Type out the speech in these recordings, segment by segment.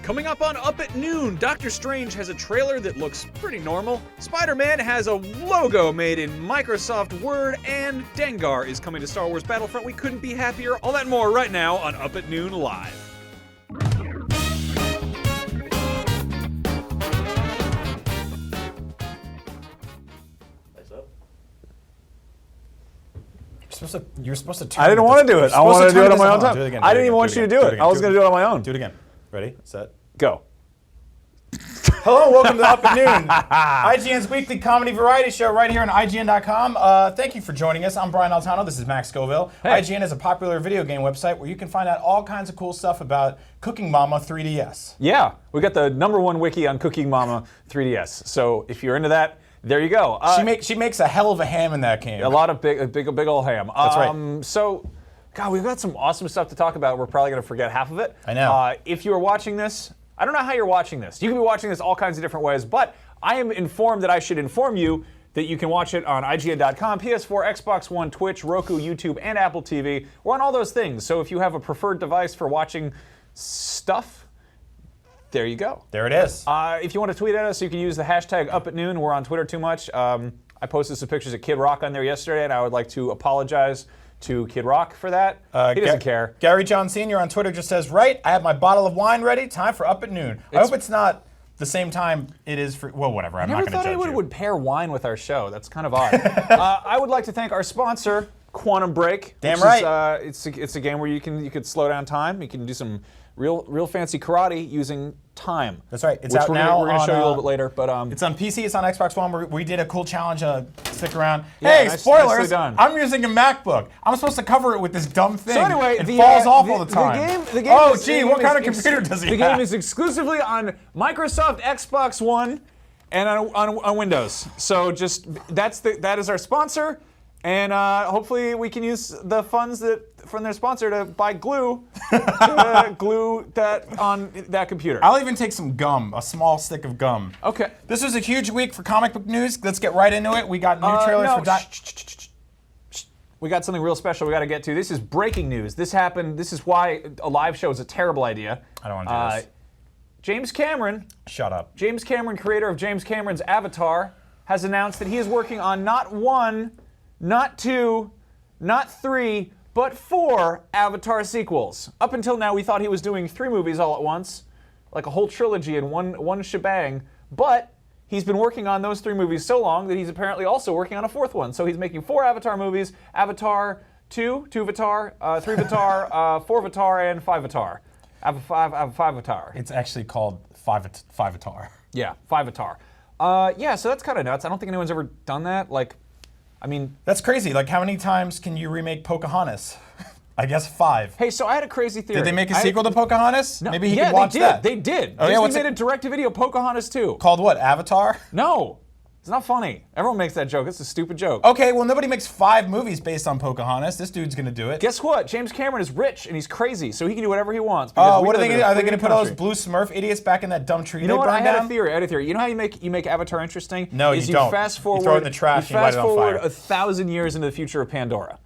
Coming up on Up at Noon, Doctor Strange has a trailer that looks pretty normal, Spider-Man has a logo made in Microsoft Word, and Dengar is coming to Star Wars Battlefront. We couldn't be happier. All that and more right now on Up at Noon Live. You're supposed to turn. I didn't want to do it. I wanted to do it on my own time. Do it again. I didn't even want you to do it. I was going to do it on my own. Do it again. Ready? Set. Go. Hello and welcome to Up at Noon, IGN's weekly comedy variety show right here on IGN.com. Thank you for joining us. I'm Brian Altano. This is Max Scoville. Hey. IGN is a popular video game website where you can find out all kinds of cool stuff about Cooking Mama 3DS. Yeah, we got the #1 wiki on Cooking Mama 3DS. So if you're into that, there you go. She makes a hell of a ham in that game. A lot of big old ham. That's right. So, God, we've got some awesome stuff to talk about. We're probably going to forget half of it. I know. If you are watching this, I don't know how you're watching this. You can be watching this all kinds of different ways, but I am informed that I should inform you that you can watch it on IGN.com, PS4, Xbox One, Twitch, Roku, YouTube, and Apple TV. We're on all those things. So if you have a preferred device for watching stuff, there you go. There it is. If you want to tweet at us, you can use the hashtag #UpAtNoon. We're on Twitter too much. I posted some pictures of Kid Rock on there yesterday, and I would like to apologize to Kid Rock for that. He doesn't care. Gary John Sr. on Twitter just says, right, I have my bottle of wine ready. Time for Up at Noon. I hope it's not the same time it is for, well, whatever. I'm not going to judge I never thought anyone you. would pair wine with our show. That's kind of odd. I would like to thank our sponsor, Quantum Break. Damn which right. Is, it's a game where you could slow down time. You can do some real fancy karate using time. That's right. It's which out we're now. We're going to show you a little on, bit later, but it's on PC. It's on Xbox One. We did a cool challenge. Stick around. Yeah, hey, spoilers! nicely done. I'm using a MacBook. I'm supposed to cover it with this dumb thing. So anyway, it falls off all the time. The game oh, is, gee, what kind of computer does he have? The game is exclusively on Microsoft Xbox One and on Windows. So just that is our sponsor, and hopefully we can use the funds from their sponsor to buy glue to glue that on that computer. I'll even take some gum, a small stick of gum. Okay. This was a huge week for comic book news. Let's get right into it. We got new trailers for We got something real special we got to get to. This is breaking news. This happened. This is why a live show is a terrible idea. I don't want to do this. James Cameron. Shut up. James Cameron, creator of James Cameron's Avatar, has announced that he is working on not 1, not 2, not 3, but 4 Avatar sequels. Up until now, we thought he was doing 3 movies all at once, like a whole trilogy in one shebang. But he's been working on those 3 movies so long that he's apparently also working on a 4th one. So he's making 4 Avatar movies: Avatar 2, 2-Vatar, 3-Vatar, 4-Vatar, and 5-Vatar. Avatar. It's actually called 5-Vatar. Yeah, 5-Vatar. Yeah, so that's kind of nuts. I don't think anyone's ever done that. Like, I mean, that's crazy. Like, how many times can you remake Pocahontas? I guess 5. Hey, so I had a crazy theory. Did they make a sequel to Pocahontas? No, Maybe he could watch that. They did. Oh, yeah, Disney made a direct-to-video Pocahontas 2. Called what? Avatar? No, it's not funny. Everyone makes that joke. It's a stupid joke. Okay, well, nobody makes 5 movies based on Pocahontas. This dude's gonna do it. Guess what? James Cameron is rich and he's crazy, so he can do whatever he wants. What are they gonna do? Are they gonna put all those blue Smurf idiots back in that dumb tree? You know what? I had down? a theory. You know how you make Avatar interesting? No, you don't. Fast forward, you throw it in the trash and you light it on fire. Fast forward 1,000 years into the future of Pandora.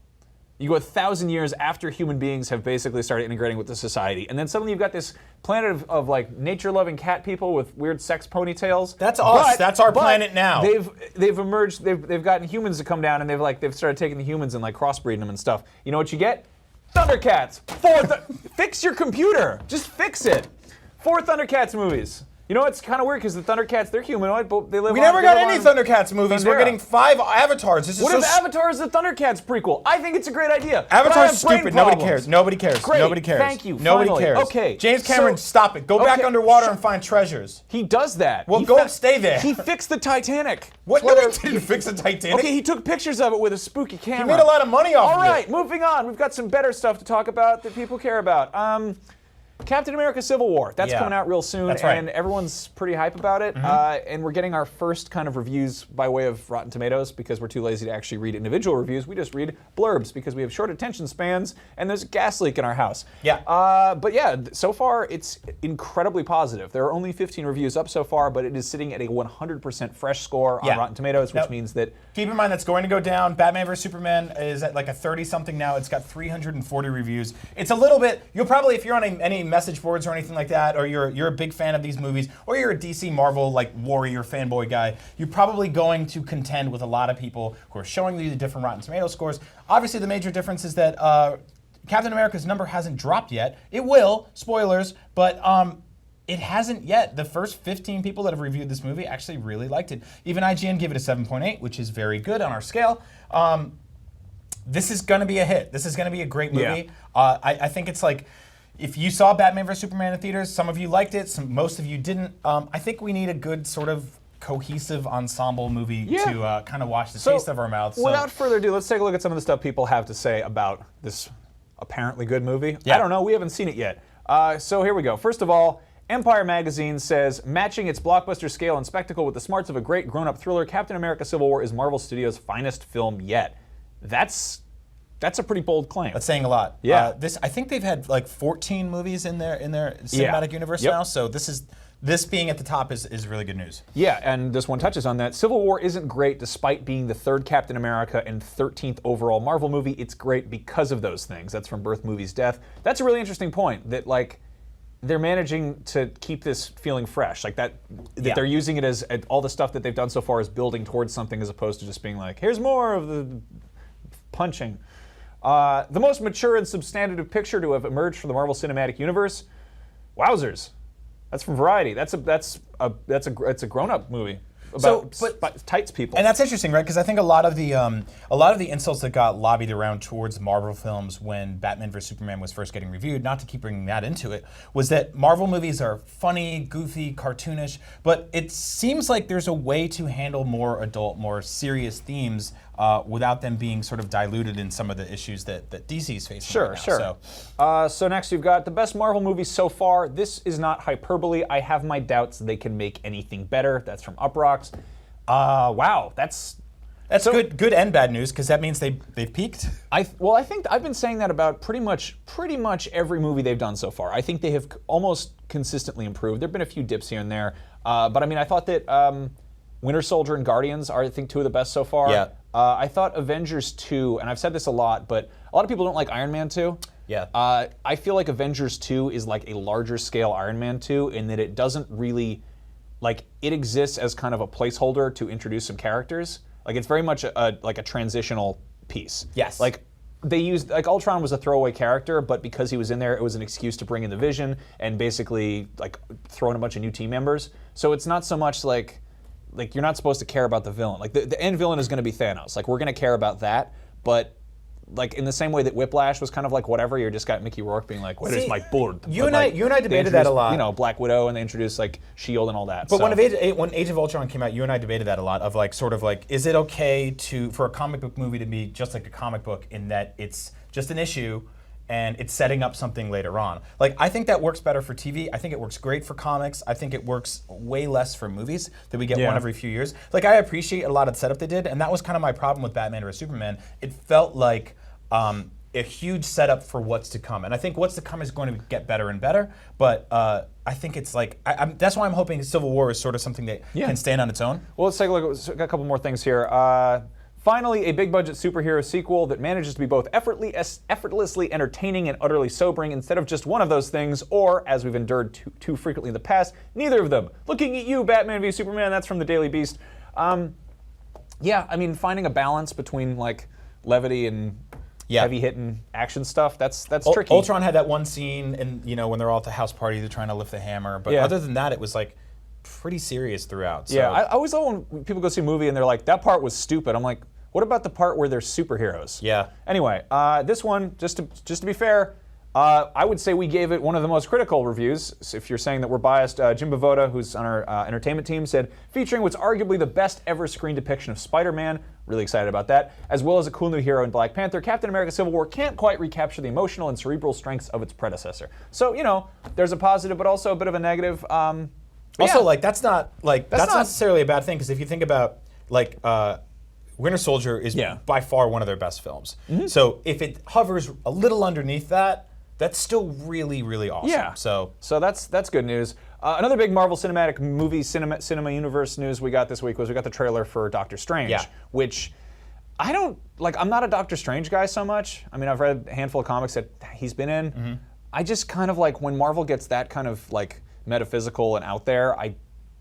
You go 1,000 years after human beings have basically started integrating with the society, and then suddenly you've got this planet of like nature-loving cat people with weird sex ponytails. That's us. That's our planet now. They've emerged. They've gotten humans to come down, and they've started taking the humans and like crossbreeding them and stuff. You know what you get? Thundercats. Fix your computer. Just fix it. 4 Thundercats movies. You know, it's kind of weird because the Thundercats, they're humanoid, but they live We on... never got any Thundercats movies. Thundera. We're getting 5 Avatars. This is What so if Avatar is the Thundercats prequel? I think it's a great idea. Avatar's stupid. Nobody cares. Nobody cares. Great. Nobody cares. Thank you. Nobody Finally. cares. Okay. James Cameron, stop it. Go back underwater and find treasures. He does that. Well, go stay there. He fixed the Titanic. What? Nobody didn't fix the Titanic. Okay, he took pictures of it with a spooky camera. He made a lot of money off of it. All right, moving on. We've got some better stuff to talk about that people care about. Captain America Civil War. That's coming out real soon, That's right. and everyone's pretty hype about it. And we're getting our first kind of reviews by way of Rotten Tomatoes because we're too lazy to actually read individual reviews. We just read blurbs because we have short attention spans and there's a gas leak in our house. Yeah. But yeah, so far it's incredibly positive. There are only 15 reviews up so far, but it is sitting at a 100% fresh score on Rotten Tomatoes, which means that... Keep in mind that's going to go down. Batman vs. Superman is at like a 30-something now. It's got 340 reviews. It's a little bit... You'll probably, if you're on any message boards or anything like that, or you're a big fan of these movies, or you're a DC Marvel like warrior fanboy guy, you're probably going to contend with a lot of people who are showing you the different Rotten Tomato scores. Obviously, the major difference is that Captain America's number hasn't dropped yet. It will, spoilers, but it hasn't yet. The first 15 people that have reviewed this movie actually really liked it. Even IGN gave it a 7.8, which is very good on our scale. This is going to be a hit. This is going to be a great movie. Yeah. I think it's like, if you saw Batman vs. Superman in theaters, some of you liked it, most of you didn't. I think we need a good sort of cohesive ensemble movie to kind of wash the taste of our mouths. Without further ado, let's take a look at some of the stuff people have to say about this apparently good movie. Yeah. I don't know. We haven't seen it yet. So here we go. First of all, Empire Magazine says, matching its blockbuster scale and spectacle with the smarts of a great grown-up thriller, Captain America Civil War is Marvel Studios' finest film yet. That's a pretty bold claim. That's saying a lot. Yeah. I think they've had like 14 movies in their cinematic universe now, so this being at the top is really good news. Yeah, and this one touches on that. Civil War isn't great despite being the third Captain America and 13th overall Marvel movie. It's great because of those things. That's from Birth Movies Death. That's a really interesting point, that like they're managing to keep this feeling fresh, like that they're using it as all the stuff that they've done so far is building towards something as opposed to just being like, here's more of the punching. The most mature and substantive picture to have emerged from the Marvel Cinematic Universe. Wowzers. That's from Variety. That's a grown-up movie about tights people. And that's interesting, right? Because I think a lot of the insults that got lobbied around towards Marvel films when Batman vs. Superman was first getting reviewed, not to keep bringing that into it, was that Marvel movies are funny, goofy, cartoonish, but it seems like there's a way to handle more adult, more serious themes without them being sort of diluted in some of the issues that DC's facing. Sure, right now. sure. So next you've got the best Marvel movie so far. This is not hyperbole. I have my doubts they can make anything better. That's from Uprocks. Wow, that's so, good and bad news, because that means they've peaked. I think I've been saying that about pretty much every movie they've done so far. I think they have almost consistently improved. There've been a few dips here and there, but I mean, I thought that Winter Soldier and Guardians are, I think, two of the best so far. Yeah. I thought Avengers 2, and I've said this a lot, but a lot of people don't like Iron Man 2. Yeah. I feel like Avengers 2 is like a larger scale Iron Man 2 in that it doesn't really, like, it exists as kind of a placeholder to introduce some characters. Like, it's very much like a transitional piece. Yes. Like, they used, like, Ultron was a throwaway character, but because he was in there, it was an excuse to bring in the Vision and basically, like, throw in a bunch of new team members. So it's not so much like you're not supposed to care about the villain. Like, the end villain is going to be Thanos. Like, we're going to care about that, but like in the same way that Whiplash was kind of like whatever, you just got Mickey Rourke being like, "Where's my board?" You and I debated that a lot. You know, Black Widow, and they introduced like Shield and all that. But when Age of Ultron came out, you and I debated that a lot. Of like, sort of like, is it okay for a comic book movie to be just like a comic book in that it's just an issue and it's setting up something later on? Like, I think that works better for TV. I think it works great for comics. I think it works way less for movies, that we get one every few years. Like, I appreciate a lot of the setup they did, and that was kind of my problem with Batman vs. Superman. It felt like a huge setup for what's to come. And I think what's to come is going to get better and better, but I think it's like, that's why I'm hoping Civil War is sort of something that can stand on its own. Well, let's take a look. Got a couple more things here. Finally, a big-budget superhero sequel that manages to be both effortlessly entertaining and utterly sobering instead of just one of those things, or, as we've endured too frequently in the past, neither of them. Looking at you, Batman v Superman, that's from the Daily Beast. Yeah, I mean, finding a balance between, like, levity and heavy-hitting action stuff, that's tricky. Ultron had that one scene, and when they're all at the house party, they're trying to lift the hammer, but other than that, it was, like, pretty serious throughout. So. Yeah, I always love when people go see a movie and they're like, that part was stupid. I'm like, what about the part where they're superheroes? Yeah. Anyway, this one, just to be fair, I would say we gave it one of the most critical reviews. So if you're saying that we're biased, Jim Bavoda, who's on our entertainment team, said, featuring what's arguably the best ever screen depiction of Spider-Man, really excited about that, as well as a cool new hero in Black Panther, Captain America Civil War can't quite recapture the emotional and cerebral strengths of its predecessor. So, there's a positive, but also a bit of a negative. Also, like, that's not necessarily a bad thing, because if you think about, like, Winter Soldier is by far one of their best films. Mm-hmm. So if it hovers a little underneath that, that's still really, really awesome. Yeah. So that's good news. Another big Marvel Cinematic movie cinema universe news we got this week was we got the trailer for Doctor Strange, which I don't like. I'm not a Doctor Strange guy so much. I mean, I've read a handful of comics that he's been in. Mm-hmm. I just kind of like when Marvel gets that kind of like metaphysical and out there, I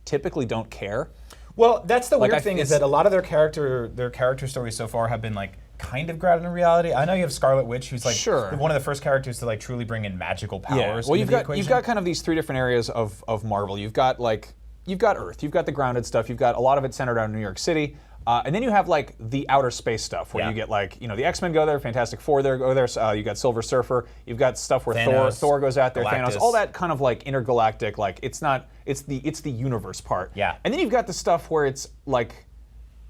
typically don't care. Well, that's the Like, weird thing is that a lot of their character stories so far have been like kind of grounded in reality. I know you have Scarlet Witch, who's like one of the first characters to like truly bring in magical powers. Well, into the equation. you've got kind of these 3 different areas of Marvel. You've got Earth, you've got the grounded stuff, you've got a lot of it centered around New York City. And then you have like the outer space stuff where you get like, the X-Men go there, Fantastic Four there go there. You got Silver Surfer. You've got stuff where Thor goes out there, Galactus. Thanos, all that kind of like intergalactic. Like it's the universe part. Yeah. And then you've got the stuff where it's like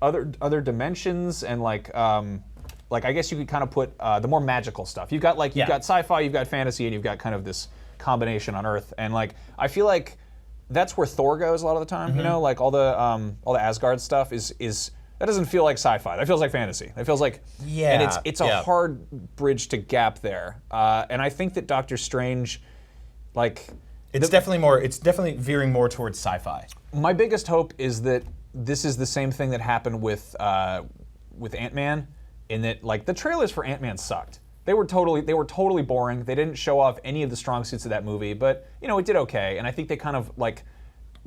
other dimensions and like I guess you could kind of put the more magical stuff. You've got you've got sci-fi, you've got fantasy, and you've got kind of this combination on Earth. And like I feel like that's where Thor goes a lot of the time. Like all the Asgard stuff is. That doesn't feel like sci-fi. That feels like fantasy. That feels like and it's a hard bridge to gap there. And I think that Doctor Strange, it's definitely veering more towards sci-fi. My biggest hope is that this is the same thing that happened with Ant-Man, in that like the trailers for Ant-Man sucked. They were totally boring. They didn't show off any of the strong suits of that movie, but it did okay. And I think they kind of like.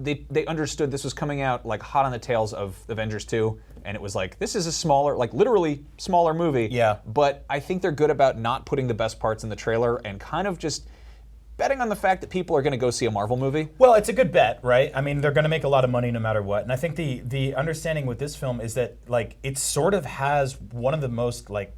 They understood this was coming out like hot on the tails of Avengers 2, and it was like, this is a smaller, like literally smaller movie. Yeah. But I think they're good about not putting the best parts in the trailer and kind of just betting on the fact that people are going to go see a Marvel movie. Well, it's a good bet, right? I mean, they're going to make a lot of money no matter what. And I think the understanding with this film is that like it sort of has one of the most like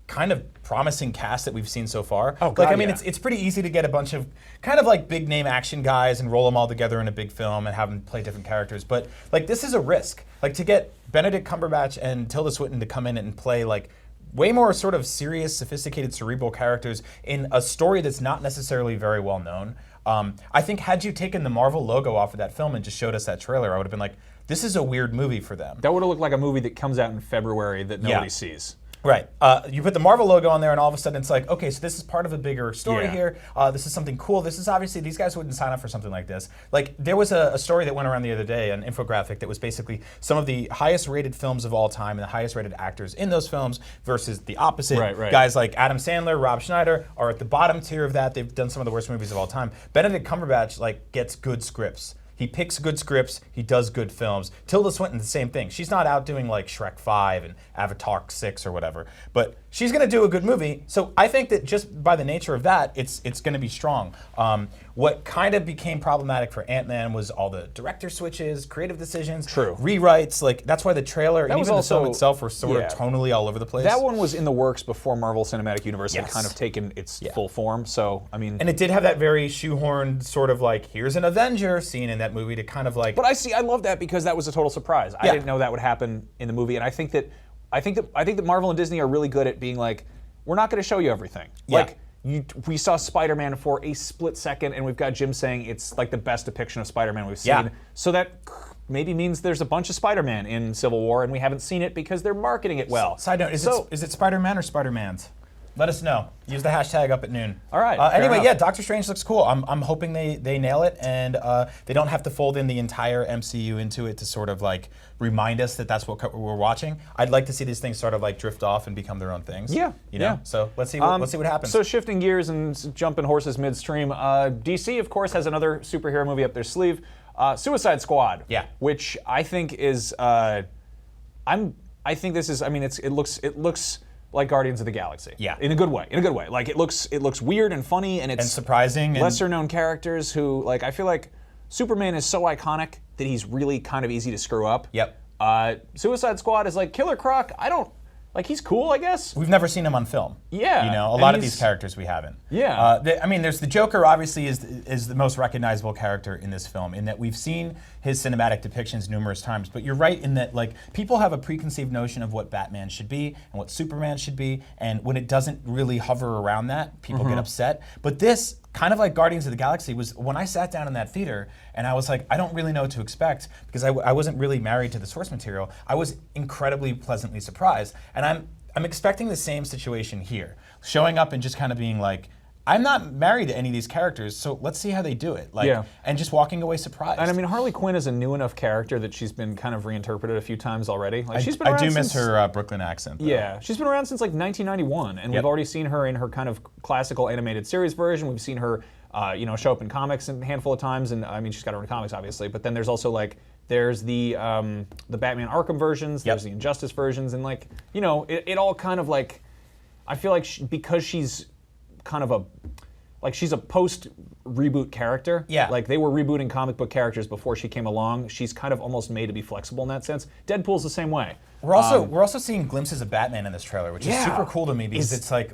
kind of promising cast that we've seen so far. Oh, God, it's pretty easy to get a bunch of kind of like big name action guys and roll them all together in a big film and have them play different characters. But like this is a risk. Like to get Benedict Cumberbatch and Tilda Swinton to come in and play like way more sort of serious, sophisticated, cerebral characters in a story that's not necessarily very well known. I think had you taken the Marvel logo off of that film and just showed us that trailer, I would have been like, this is a weird movie for them. That would have looked like a movie that comes out in February that nobody sees. Right. You put the Marvel logo on there, and all of a sudden it's like, okay, so this is part of a bigger story here. This is something cool. This is obviously, these guys wouldn't sign up for something like this. Like, there was a story that went around the other day, an infographic that was basically some of the highest rated films of all time and the highest rated actors in those films versus the opposite. Right. Guys like Adam Sandler, Rob Schneider are at the bottom tier of that. They've done some of the worst movies of all time. Benedict Cumberbatch, like, gets good scripts. He picks good scripts, he does good films. Tilda Swinton, the same thing. She's not out doing like Shrek 5 and Avatar 6 or whatever, but she's gonna do a good movie. So I think that just by the nature of that, it's gonna be strong. What kind of became problematic for Ant-Man was all the director switches, creative decisions, rewrites. Like that's why the trailer and even the film itself were sort of tonally all over the place. That one was in the works before Marvel Cinematic Universe had kind of taken its full form. So I mean, and it did have that very shoehorned sort of like here's an Avenger scene in that movie to kind of like. But I love that because that was a total surprise. I didn't know that would happen in the movie, and I think that Marvel and Disney are really good at being like, we're not going to show you everything. Like we saw Spider-Man for a split second, and we've got Jim saying it's like the best depiction of Spider-Man we've seen. So that maybe means there's a bunch of Spider-Man in Civil War, and we haven't seen it because they're marketing it well. Side note: is it Spider-Man or Spider-Mans? Let us know. Use the hashtag up at noon. All right. Anyway, Doctor Strange looks cool. I'm hoping they nail it and they don't have to fold in the entire MCU into it to sort of like remind us that that's what we're watching. I'd like to see these things sort of like drift off and become their own things. Yeah. You know. So let's see what happens. So shifting gears and jumping horses midstream, DC of course has another superhero movie up their sleeve, Suicide Squad. Yeah. Which I think is I think this is. I mean, it looks like Guardians of the Galaxy. Yeah. In a good way. Like it looks weird and funny and it's surprising. Lesser known characters who like I feel like Superman is so iconic that he's really kind of easy to screw up. Yep. Suicide Squad is like Killer Croc. He's cool, I guess. We've never seen him on film. Yeah. You know, a lot of these characters we haven't. Yeah. There's the Joker obviously is the most recognizable character in this film in that we've seen his cinematic depictions numerous times, but you're right in that like people have a preconceived notion of what Batman should be and what Superman should be, and when it doesn't really hover around that, people get upset. But this, kind of like Guardians of the Galaxy, was when I sat down in that theater and I was like, I don't really know what to expect because I wasn't really married to the source material. I was incredibly pleasantly surprised, and I'm expecting the same situation here, showing up and just kind of being like, I'm not married to any of these characters, so let's see how they do it. Like, Yeah. and just walking away surprised. And I mean, Harley Quinn is a new enough character that she's been kind of reinterpreted a few times already. Like, she's been I around do miss since, her Brooklyn accent, though. Yeah, she's been around since like 1991, and we've already seen her in her kind of classical animated series version. We've seen her, show up in comics a handful of times, and I mean, she's got her own comics, obviously. But then there's also like there's the Batman Arkham versions, there's the Injustice versions, and like it all kind of like I feel like because she's kind of she's a post-reboot character. Yeah. Like, they were rebooting comic book characters before she came along. She's kind of almost made to be flexible in that sense. Deadpool's the same way. We're also seeing glimpses of Batman in this trailer, which is super cool to me because it's like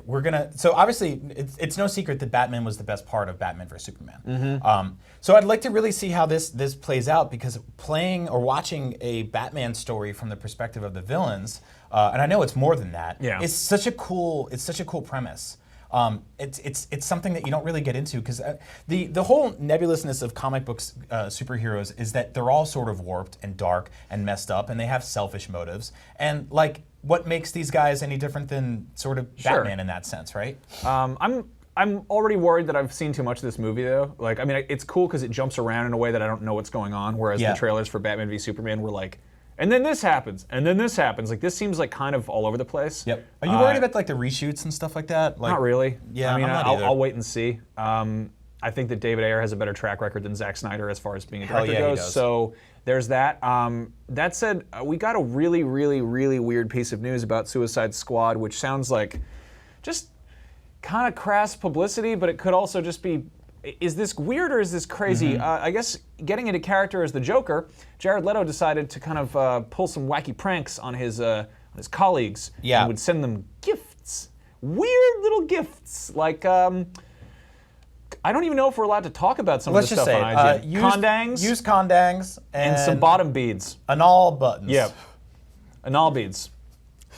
so obviously it's no secret that Batman was the best part of Batman vs Superman. So I'd like to really see how this plays out because playing or watching a Batman story from the perspective of the villains, and I know it's more than that. Yeah. It's such a cool premise. It's something that you don't really get into because the whole nebulousness of comic books superheroes is that they're all sort of warped and dark and messed up and they have selfish motives. And like, what makes these guys any different than sort of Batman in that sense, right? I'm already worried that I've seen too much of this movie, though. Like, I mean, it's cool because it jumps around in a way that I don't know what's going on, whereas the trailers for Batman v Superman were like, and then this happens, and then this happens. Like, this seems like kind of all over the place. Yep. Are you worried about like the reshoots and stuff like that? Like, not really. Yeah, I mean, I'm not either. I'll wait and see. I think that David Ayer has a better track record than Zack Snyder as far as being a director goes. He does. So there's that. That said, we got a really, really, really weird piece of news about Suicide Squad, which sounds like just kind of crass publicity, but it could also just be, is this weird or is this crazy? I guess getting into character as the Joker, Jared Leto decided to kind of pull some wacky pranks on his colleagues and would send them gifts. Weird little gifts. Like, I don't even know if we're allowed to talk about some of this stuff on IG. Condangs. Used condangs. And some bottom beads. Anal buttons. Yep. Anal beads.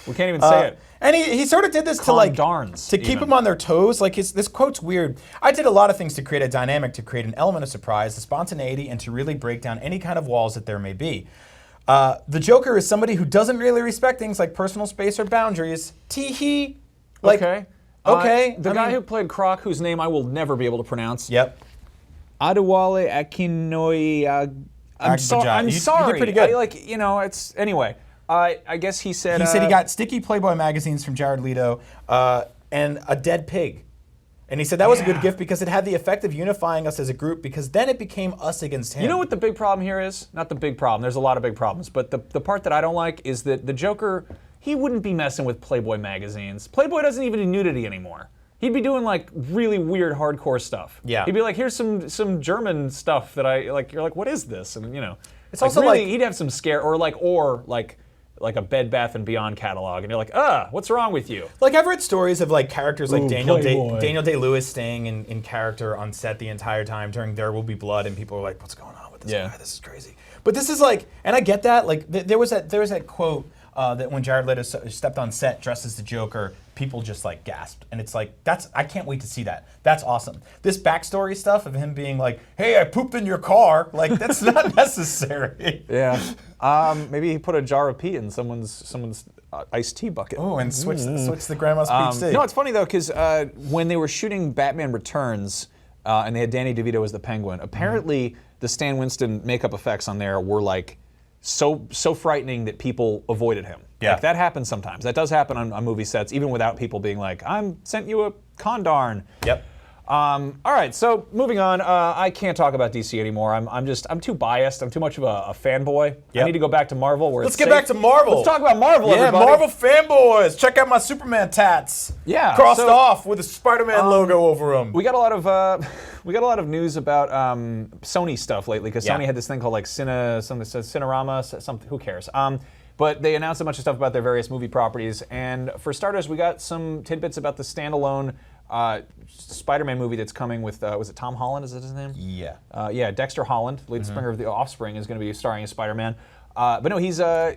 We can't even say it. And he sort of did this to like Condarns, to keep them on their toes. Like this quote's weird. I did a lot of things to create a dynamic, to create an element of surprise, the spontaneity, and to really break down any kind of walls that there may be. The Joker is somebody who doesn't really respect things like personal space or boundaries. Tee-hee. Like, okay. The guy who played Croc, whose name I will never be able to pronounce. Yep. Adewale Akinoi. I'm sorry. You did pretty good. It's anyway. I guess he said he got sticky Playboy magazines from Jared Leto and a dead pig. And he said that was a good gift because it had the effect of unifying us as a group because then it became us against him. You know what the big problem here is? Not the big problem. There's a lot of big problems. But the part that I don't like is that the Joker, he wouldn't be messing with Playboy magazines. Playboy doesn't even do nudity anymore. He'd be doing like really weird hardcore stuff. Yeah. He'd be like, here's some German stuff that I like. You're like, what is this? And it's like, also really, like he'd have some scare or like a Bed Bath & Beyond catalog, and you're like, what's wrong with you? Like, I've read stories of like characters like Daniel Playboy. Day-Lewis staying in character on set the entire time during There Will Be Blood, and people are like, what's going on with this guy? This is crazy. But this is like, and I get that. Like, there was that quote that when Jared Leto stepped on set dressed as the Joker, people just like gasped, and it's like I can't wait to see that. That's awesome. This backstory stuff of him being like, "Hey, I pooped in your car," like that's not necessary. Yeah. Maybe he put a jar of pee in someone's iced tea bucket. Oh, and switch the grandma's peach steak. No, it's funny though because when they were shooting Batman Returns and they had Danny DeVito as the Penguin, apparently the Stan Winston makeup effects on there were like so frightening that people avoided him. Yeah. Like, that happens sometimes. That does happen on movie sets, even without people being like, sent you a condarn. Yep. All right, so moving on. I can't talk about DC anymore. I'm too biased. I'm too much of a fanboy. Yep. I need to go back to Marvel. Let's get back to Marvel. Let's talk about Marvel, yeah, everybody. Marvel fanboys. Check out my Superman tats. Yeah, crossed off with a Spider-Man logo over them. We got a lot of news about Sony stuff lately because Sony had this thing called like Cinerama, something. Who cares? But they announced a bunch of stuff about their various movie properties, and for starters, we got some tidbits about the standalone Spider-Man movie that's coming with, was it Tom Holland, is that his name? Yeah. Yeah, Dexter Holland, lead springer of The Offspring, is going to be starring as Spider-Man. But no,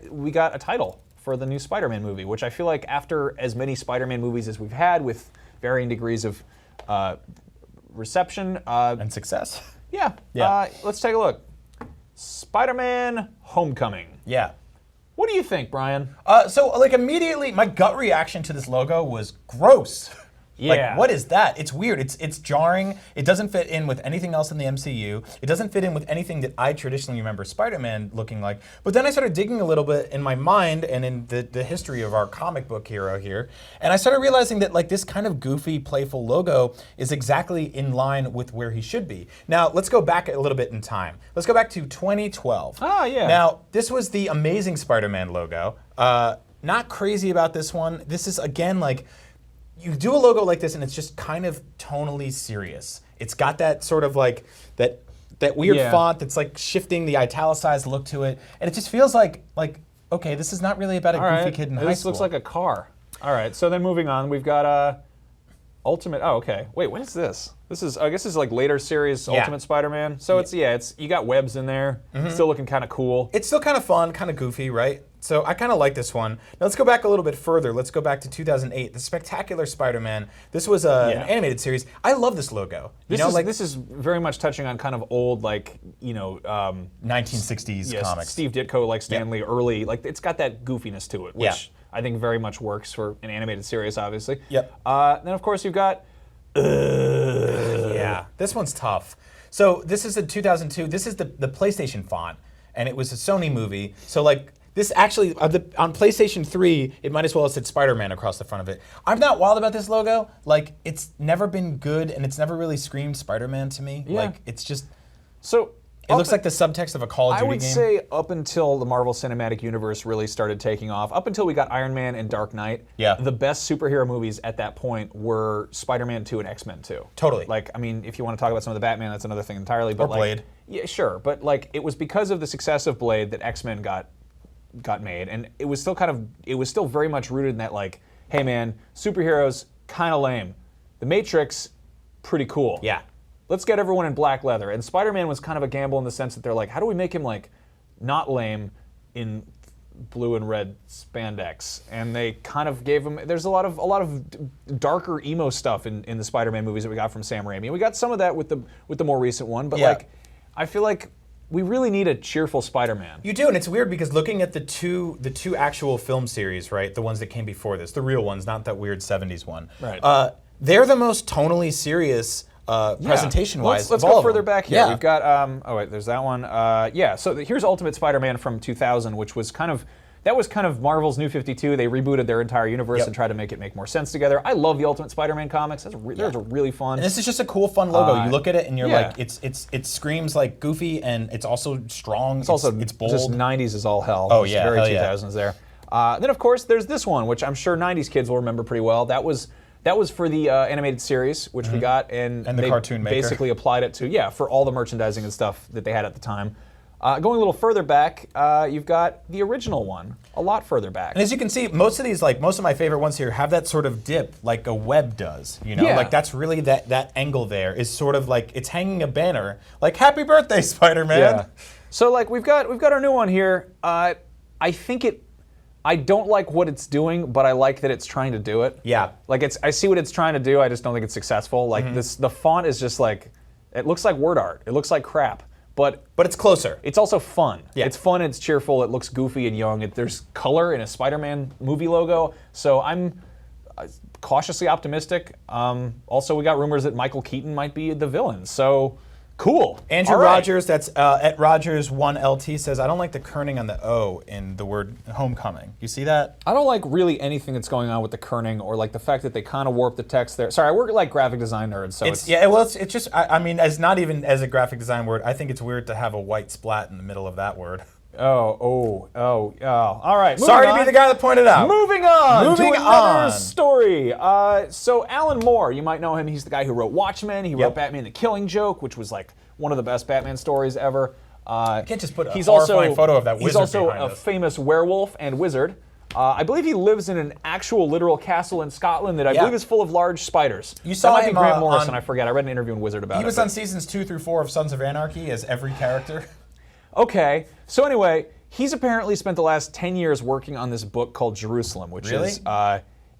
we got a title for the new Spider-Man movie, which I feel like after as many Spider-Man movies as we've had with varying degrees of reception. And success. Yeah. Let's take a look. Spider-Man Homecoming. Yeah. What do you think, Brian? So like immediately, my gut reaction to this logo was gross. Yeah. Like, what is that? It's weird. It's jarring. It doesn't fit in with anything else in the MCU. It doesn't fit in with anything that I traditionally remember Spider-Man looking like. But then I started digging a little bit in my mind and in the history of our comic book hero here, and I started realizing that like this kind of goofy, playful logo is exactly in line with where he should be. Now, let's go back a little bit in time. Let's go back to 2012. Ah, yeah. Now, this was the Amazing Spider-Man logo. Not crazy about this one. This is, again, like, you do a logo like this and it's just kind of tonally serious. It's got that sort of like, that weird font that's like shifting the italicized look to it. And it just feels like okay, this is not really about a goofy kid in high This school. looks like a car. All right, so then moving on, we've got Ultimate. Oh, okay. Wait, when is this? This is, I guess, this is like later series Ultimate Spider-Man. So it's you got webs in there. Still looking kind of cool. It's still kind of fun, kind of goofy, right? So I kind of like this one. Now let's go back a little bit further. Let's go back to 2008, The Spectacular Spider-Man. This was an animated series. I love this logo. This is very much touching on kind of old, like, 1960s comics. Steve Ditko, like Stan Lee, early, like it's got that goofiness to it, which I think very much works for an animated series, obviously. Yep. Then of course you've got. Yeah, this one's tough. So this is a 2002. This is the PlayStation font, and it was a Sony movie. So like. This actually, on PlayStation 3, it might as well have said Spider-Man across the front of it. I'm not wild about this logo. Like, it's never been good, and it's never really screamed Spider-Man to me. Yeah. Like, it's just... So... It looks like the subtext of a Call of Duty game. I would say up until the Marvel Cinematic Universe really started taking off, up until we got Iron Man and Dark Knight, the best superhero movies at that point were Spider-Man 2 and X-Men 2. Totally. Like, I mean, if you want to talk about some of the Batman, that's another thing entirely. But or Blade. Yeah, sure. But like, it was because of the success of Blade that X-Men got made, and it was still very much rooted in that, like, hey man, superheroes kind of lame. The Matrix, pretty cool. Yeah. Let's get everyone in black leather. And Spider-Man was kind of a gamble in the sense that they're like, how do we make him like not lame in blue and red spandex? And they kind of gave him. There's a lot of darker emo stuff in the Spider-Man movies that we got from Sam Raimi. And we got some of that with the more recent one, but like, I feel like we really need a cheerful Spider-Man. You do, and it's weird because looking at the two actual film series, right, the ones that came before this, the real ones, not that weird 70s one. Right. They're the most tonally serious. Presentation-wise, let's go further back here. Yeah. We've got oh wait, there's that one. So here's Ultimate Spider-Man from 2000, which was kind of Marvel's New 52. They rebooted their entire universe and tried to make it make more sense together. I love the Ultimate Spider-Man comics. Those are really fun. And this is just a cool, fun logo. You look at it and you're like, it screams like goofy, and it's also strong. It's also it's bold. just 90s is all hell. Oh It's yeah, very hell 2000s there. Then of course there's this one, which I'm sure 90s kids will remember pretty well. That was for the animated series, which we got, and the they cartoon maker. basically applied it to, for all the merchandising and stuff that they had at the time. Going a little further back, you've got the original one, a lot further back. And as you can see, most of these, like most of my favorite ones here, have that sort of dip, like a web does. Yeah. Like that's really that angle there is sort of like it's hanging a banner, like "Happy Birthday, Spider-Man." Yeah. So like we've got our new one here. I don't like what it's doing, but I like that it's trying to do it. Yeah. Like I see what it's trying to do. I just don't think it's successful. Like the font is just like, it looks like word art. It looks like crap, but it's closer. it's also fun. Yeah. It's fun. It's cheerful. It looks goofy and young. There's color in a Spider-Man movie logo. So I'm cautiously optimistic. Also, we got rumors that Michael Keaton might be the villain. So. Cool. Andrew All right. Rogers, that's at Rogers1LT, says, I don't like the kerning on the O in the word homecoming. You see that? I don't like really anything that's going on with the kerning or like the fact that they kind of warped the text there. Sorry, we're like graphic design nerds, so it's it's just, I mean, as not even as a graphic design word, I think it's weird to have a white splat in the middle of that word. Oh. All right. Sorry to be the guy that pointed out. Moving on to Moving another on. story. So Alan Moore, you might know him. He's the guy who wrote Watchmen. He wrote Batman: The Killing Joke, which was like one of the best Batman stories ever. You can't just put a he's horrifying also, photo of that wizard He's also behind a us. famous werewolf and wizard. I believe he lives in an actual literal castle in Scotland that I believe is full of large spiders. You saw that might him, be Grant Morrison, on- I forget. I read an interview in Wizard about it. He was on seasons 2 through 4 of Sons of Anarchy as every character. Okay, so anyway, he's apparently spent the last 10 years working on this book called Jerusalem, which is,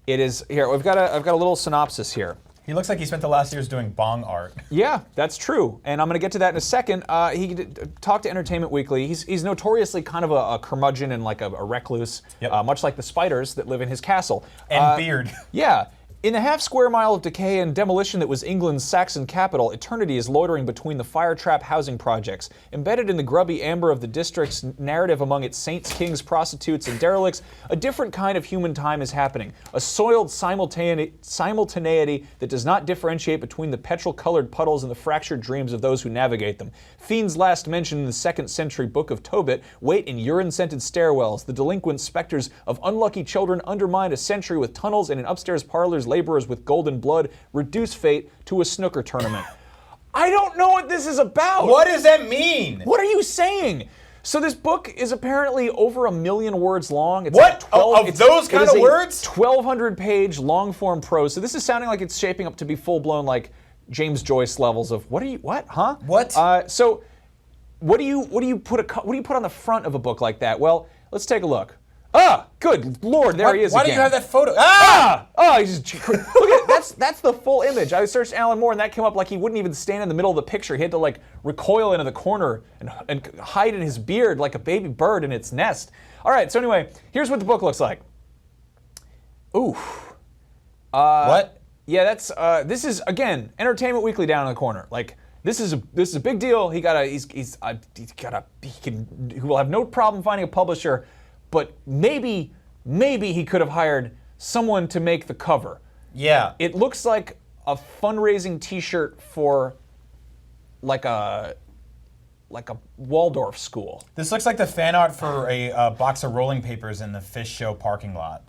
it is, here, I've got a little synopsis here. He looks like he spent the last years doing bong art. Yeah, that's true, and I'm going to get to that in a second. He talked to Entertainment Weekly. He's notoriously kind of a curmudgeon and like a recluse, much like the spiders that live in his castle. And beard. Yeah, In the half-square mile of decay and demolition that was England's Saxon capital, eternity is loitering between the fire-trap housing projects. Embedded in the grubby amber of the district's narrative among its saints, kings, prostitutes, and derelicts, a different kind of human time is happening. A soiled simultaneity that does not differentiate between the petrol-colored puddles and the fractured dreams of those who navigate them. Fiends last mentioned in the 2nd century Book of Tobit wait in urine-scented stairwells. The delinquent specters of unlucky children undermine a century with tunnels, and in upstairs parlors laborers with golden blood reduce fate to a snooker tournament. I don't know what this is about. What does that mean? What are you saying? So this book is apparently over 1 million words long. It's What? Like Of those kind of words? 1,200-page long-form prose. So this is sounding like it's shaping up to be full-blown, like, James Joyce levels of what? Huh? What? So what do you put on the front of a book like that? Well, let's take a look. Ah, good Lord, there he is Why again. do you have that photo? Ah! Oh, he's just, look at that's the full image. I searched Alan Moore and that came up like he wouldn't even stand in the middle of the picture. He had to like recoil into the corner and hide in his beard like a baby bird in its nest. All right, so anyway, here's what the book looks like. Ooh. What? Yeah, that's this is again Entertainment Weekly down in the corner. Like this is a big deal. He will have no problem finding a publisher. But maybe he could have hired someone to make the cover. Yeah. It looks like a fundraising T-shirt for like a Waldorf school. This looks like the fan art for a box of rolling papers in the Fish Show parking lot.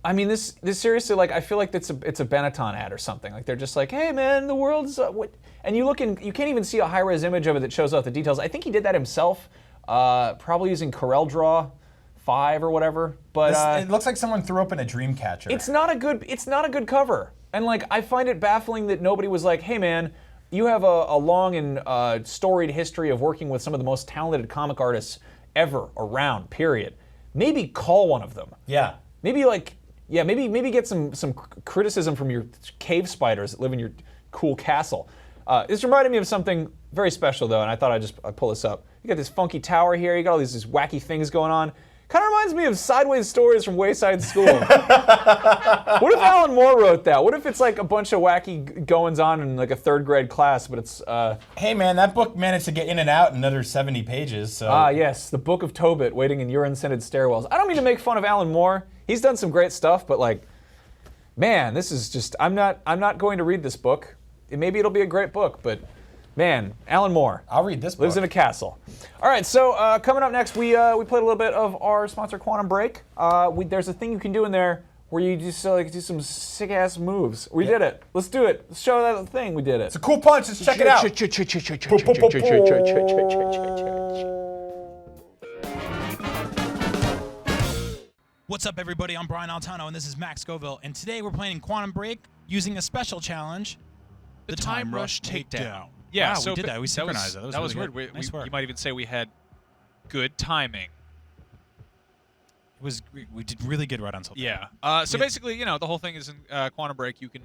I mean, this seriously, like, I feel like it's a Benetton ad or something. Like, they're just like, hey, man, the world's... what? And you can't even see a high-res image of it that shows off the details. I think he did that himself, probably using CorelDRAW 5 or whatever. But it looks like someone threw open a dream catcher. It's not a good cover. And, like, I find it baffling that nobody was like, hey, man, you have a long and storied history of working with some of the most talented comic artists ever around, period. Maybe call one of them. Yeah. Maybe, like... Yeah, maybe get some criticism from your cave spiders that live in your cool castle. This reminded me of something very special, though, and I thought I'd pull this up. You got this funky tower here. You got all these wacky things going on. Kind of reminds me of Sideways Stories from Wayside School. What if Alan Moore wrote that? What if it's like a bunch of wacky goings-on in like a 3rd grade class, but it's... Hey, man, that book managed to get in and out in another 70 pages, so... Ah, yes, the Book of Tobit, waiting in urine-scented stairwells. I don't mean to make fun of Alan Moore. He's done some great stuff, but like, man, this is just... I'm not going to read this book. Maybe it'll be a great book, but... Man, Alan Moore. I'll read this book. Lives in a castle. All right, so coming up next, we played a little bit of our sponsor, Quantum Break. There's a thing you can do in there where you just like do some sick-ass moves. We did it. Let's do it. Let's show that thing. We did it. It's a cool punch. Let's check it out. What's up, everybody? I'm Brian Altano, and this is Max Scoville. And today we're playing Quantum Break using a special challenge, the Time Rush Takedown. Yeah, wow, so we did that. We synchronized it. That was really weird. good. Nice work. You might even say we had good timing. We did really good right until yeah. So basically, the whole thing is in Quantum Break. You can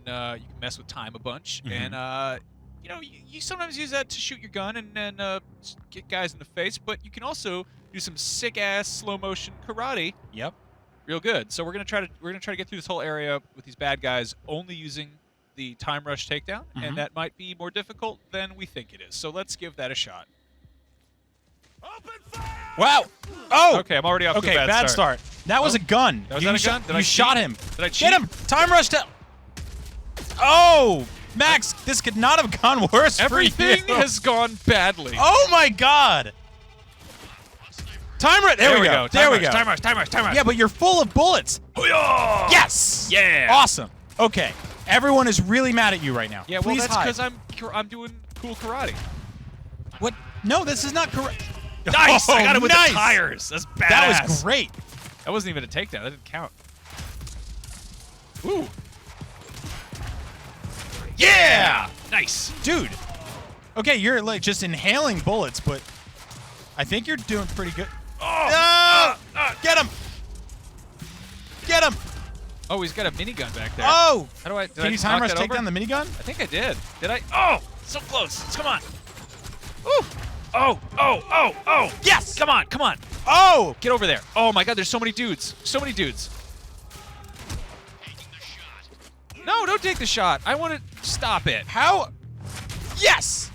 mess with time a bunch, and you sometimes use that to shoot your gun and get guys in the face. But you can also do some sick ass slow motion karate. Yep. Real good. So we're gonna try to get through this whole area with these bad guys only using the Time Rush Takedown, and that might be more difficult than we think it is. So let's give that a shot. Open fire! Wow! Oh! Okay, I'm already off to a Okay, bad start. That was a gun. That was a gun? Did I you shot him. Did I cheat? Get him! Time Rush down! Oh! Max, this could not have gone worse Everything for you. has gone badly. Oh my god! Time Rush! There we go. There we go. Time Rush. Yeah, but you're full of bullets. Hoo-yah! Yes! Yeah! Awesome. Okay. Everyone is really mad at you right now. Yeah, well, Please that's hide. because I'm doing cool karate. What? No, this is not correct. Nice! I got it with nice. the tires. That's badass. That was great. That wasn't even a takedown. That didn't count. Ooh. Yeah! Nice. Dude. Okay, you're like just inhaling bullets, but I think you're doing pretty good. Oh! Get him! Get him! Oh, he's got a minigun back there. Oh! How do I? Can you time rush take down the minigun? I think I did. Did I? Oh! So close. Come on. Ooh! Oh! Yes! Come on! Oh! Get over there. Oh my god, there's so many dudes. So many dudes. No, don't take the shot. I want to stop it. How? Yes!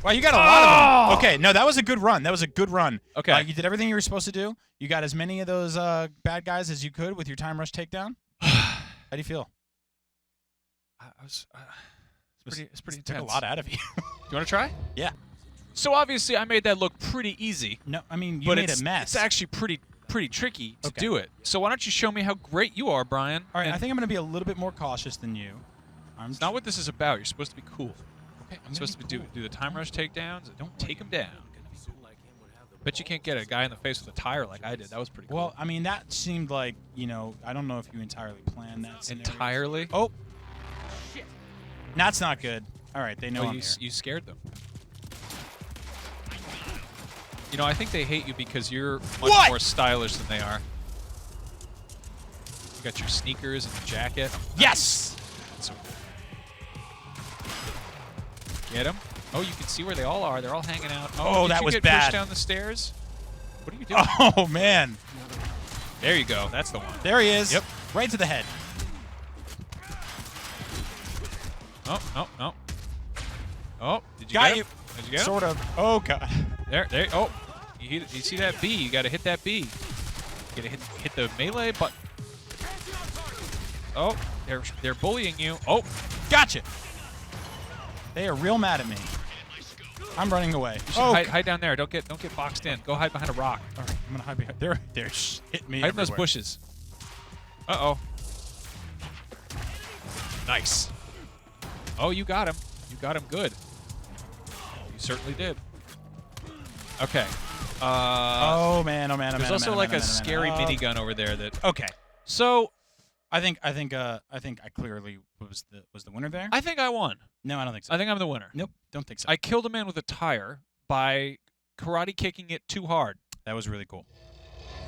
Wow, you got a lot of them. Okay, no, that was a good run. That was a good run. Okay. You did everything you were supposed to do. You got as many of those bad guys as you could with your time rush takedown. How do you feel? It's pretty Took intense. a lot out of you. You want to try? Yeah. So obviously I made that look pretty easy. No, I mean, you But made it's, a mess. it's actually pretty tricky to Okay. do it. So why don't you show me how great you are, Brian? All right, And I think I'm going to be a little bit more cautious than you. it's not what this is about. You're supposed to be cool. Okay, I'm supposed to do the time rush takedowns. And don't take them down. Bet you can't get a guy in the face with a tire like I did. That was pretty cool. Well, I mean, that seemed like, I don't know if you entirely planned that scenario. Entirely? Oh. That's not good. All right, they know Oh, I'm you, here. you scared them. I think they hate you because you're much more stylish than they are. You got your sneakers and your jacket. Yes! So get him. Oh, you can see where they all are. They're all hanging out. Oh, did that you was get bad. Pushed down the stairs. What are you doing? Oh, man. There you go. That's the one. There he is. Yep. Right to the head. Oh. Oh, did you Got get you. him? Did you get him? Sort of. Oh, God. There. Oh, you see that B? You got to hit that B. You got to hit the melee button. Oh, they're bullying you. Oh, Gotcha. They are real mad at me. I'm running away. you should hide down there. Don't get boxed in. Go hide behind a rock. All right, I'm gonna hide behind. They're hitting me. Hide in those everywhere. bushes. Uh-oh. Nice. Oh, you got him. You got him good. You certainly did. Okay. Oh man. There's also like a scary minigun over there that. Okay. So I think I clearly was the winner there. I think I won. No, I don't think so. I think I'm the winner. Nope, don't think so. I killed a man with a tire by karate kicking it too hard. That was really cool.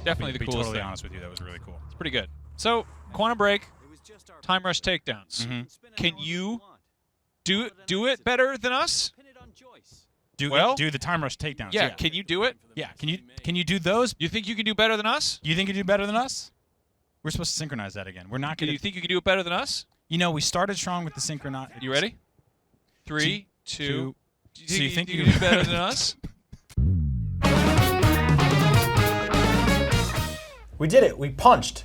Definitely To the be coolest totally thing. honest with you, that was really cool. It's pretty good. So, Quantum Break, time rush takedowns. Mhm. Can you do it better than us? Do the time rush takedowns. Yeah. Can you do it? Yeah. Can you do those? You think you can do better than us? You think you do better than us? We're supposed to synchronize that again. We're not Do going you to. think you can do it better than us? We started strong with the synchron. You ready? 3, 2. So you think you you can do better than us? We did it. We punched.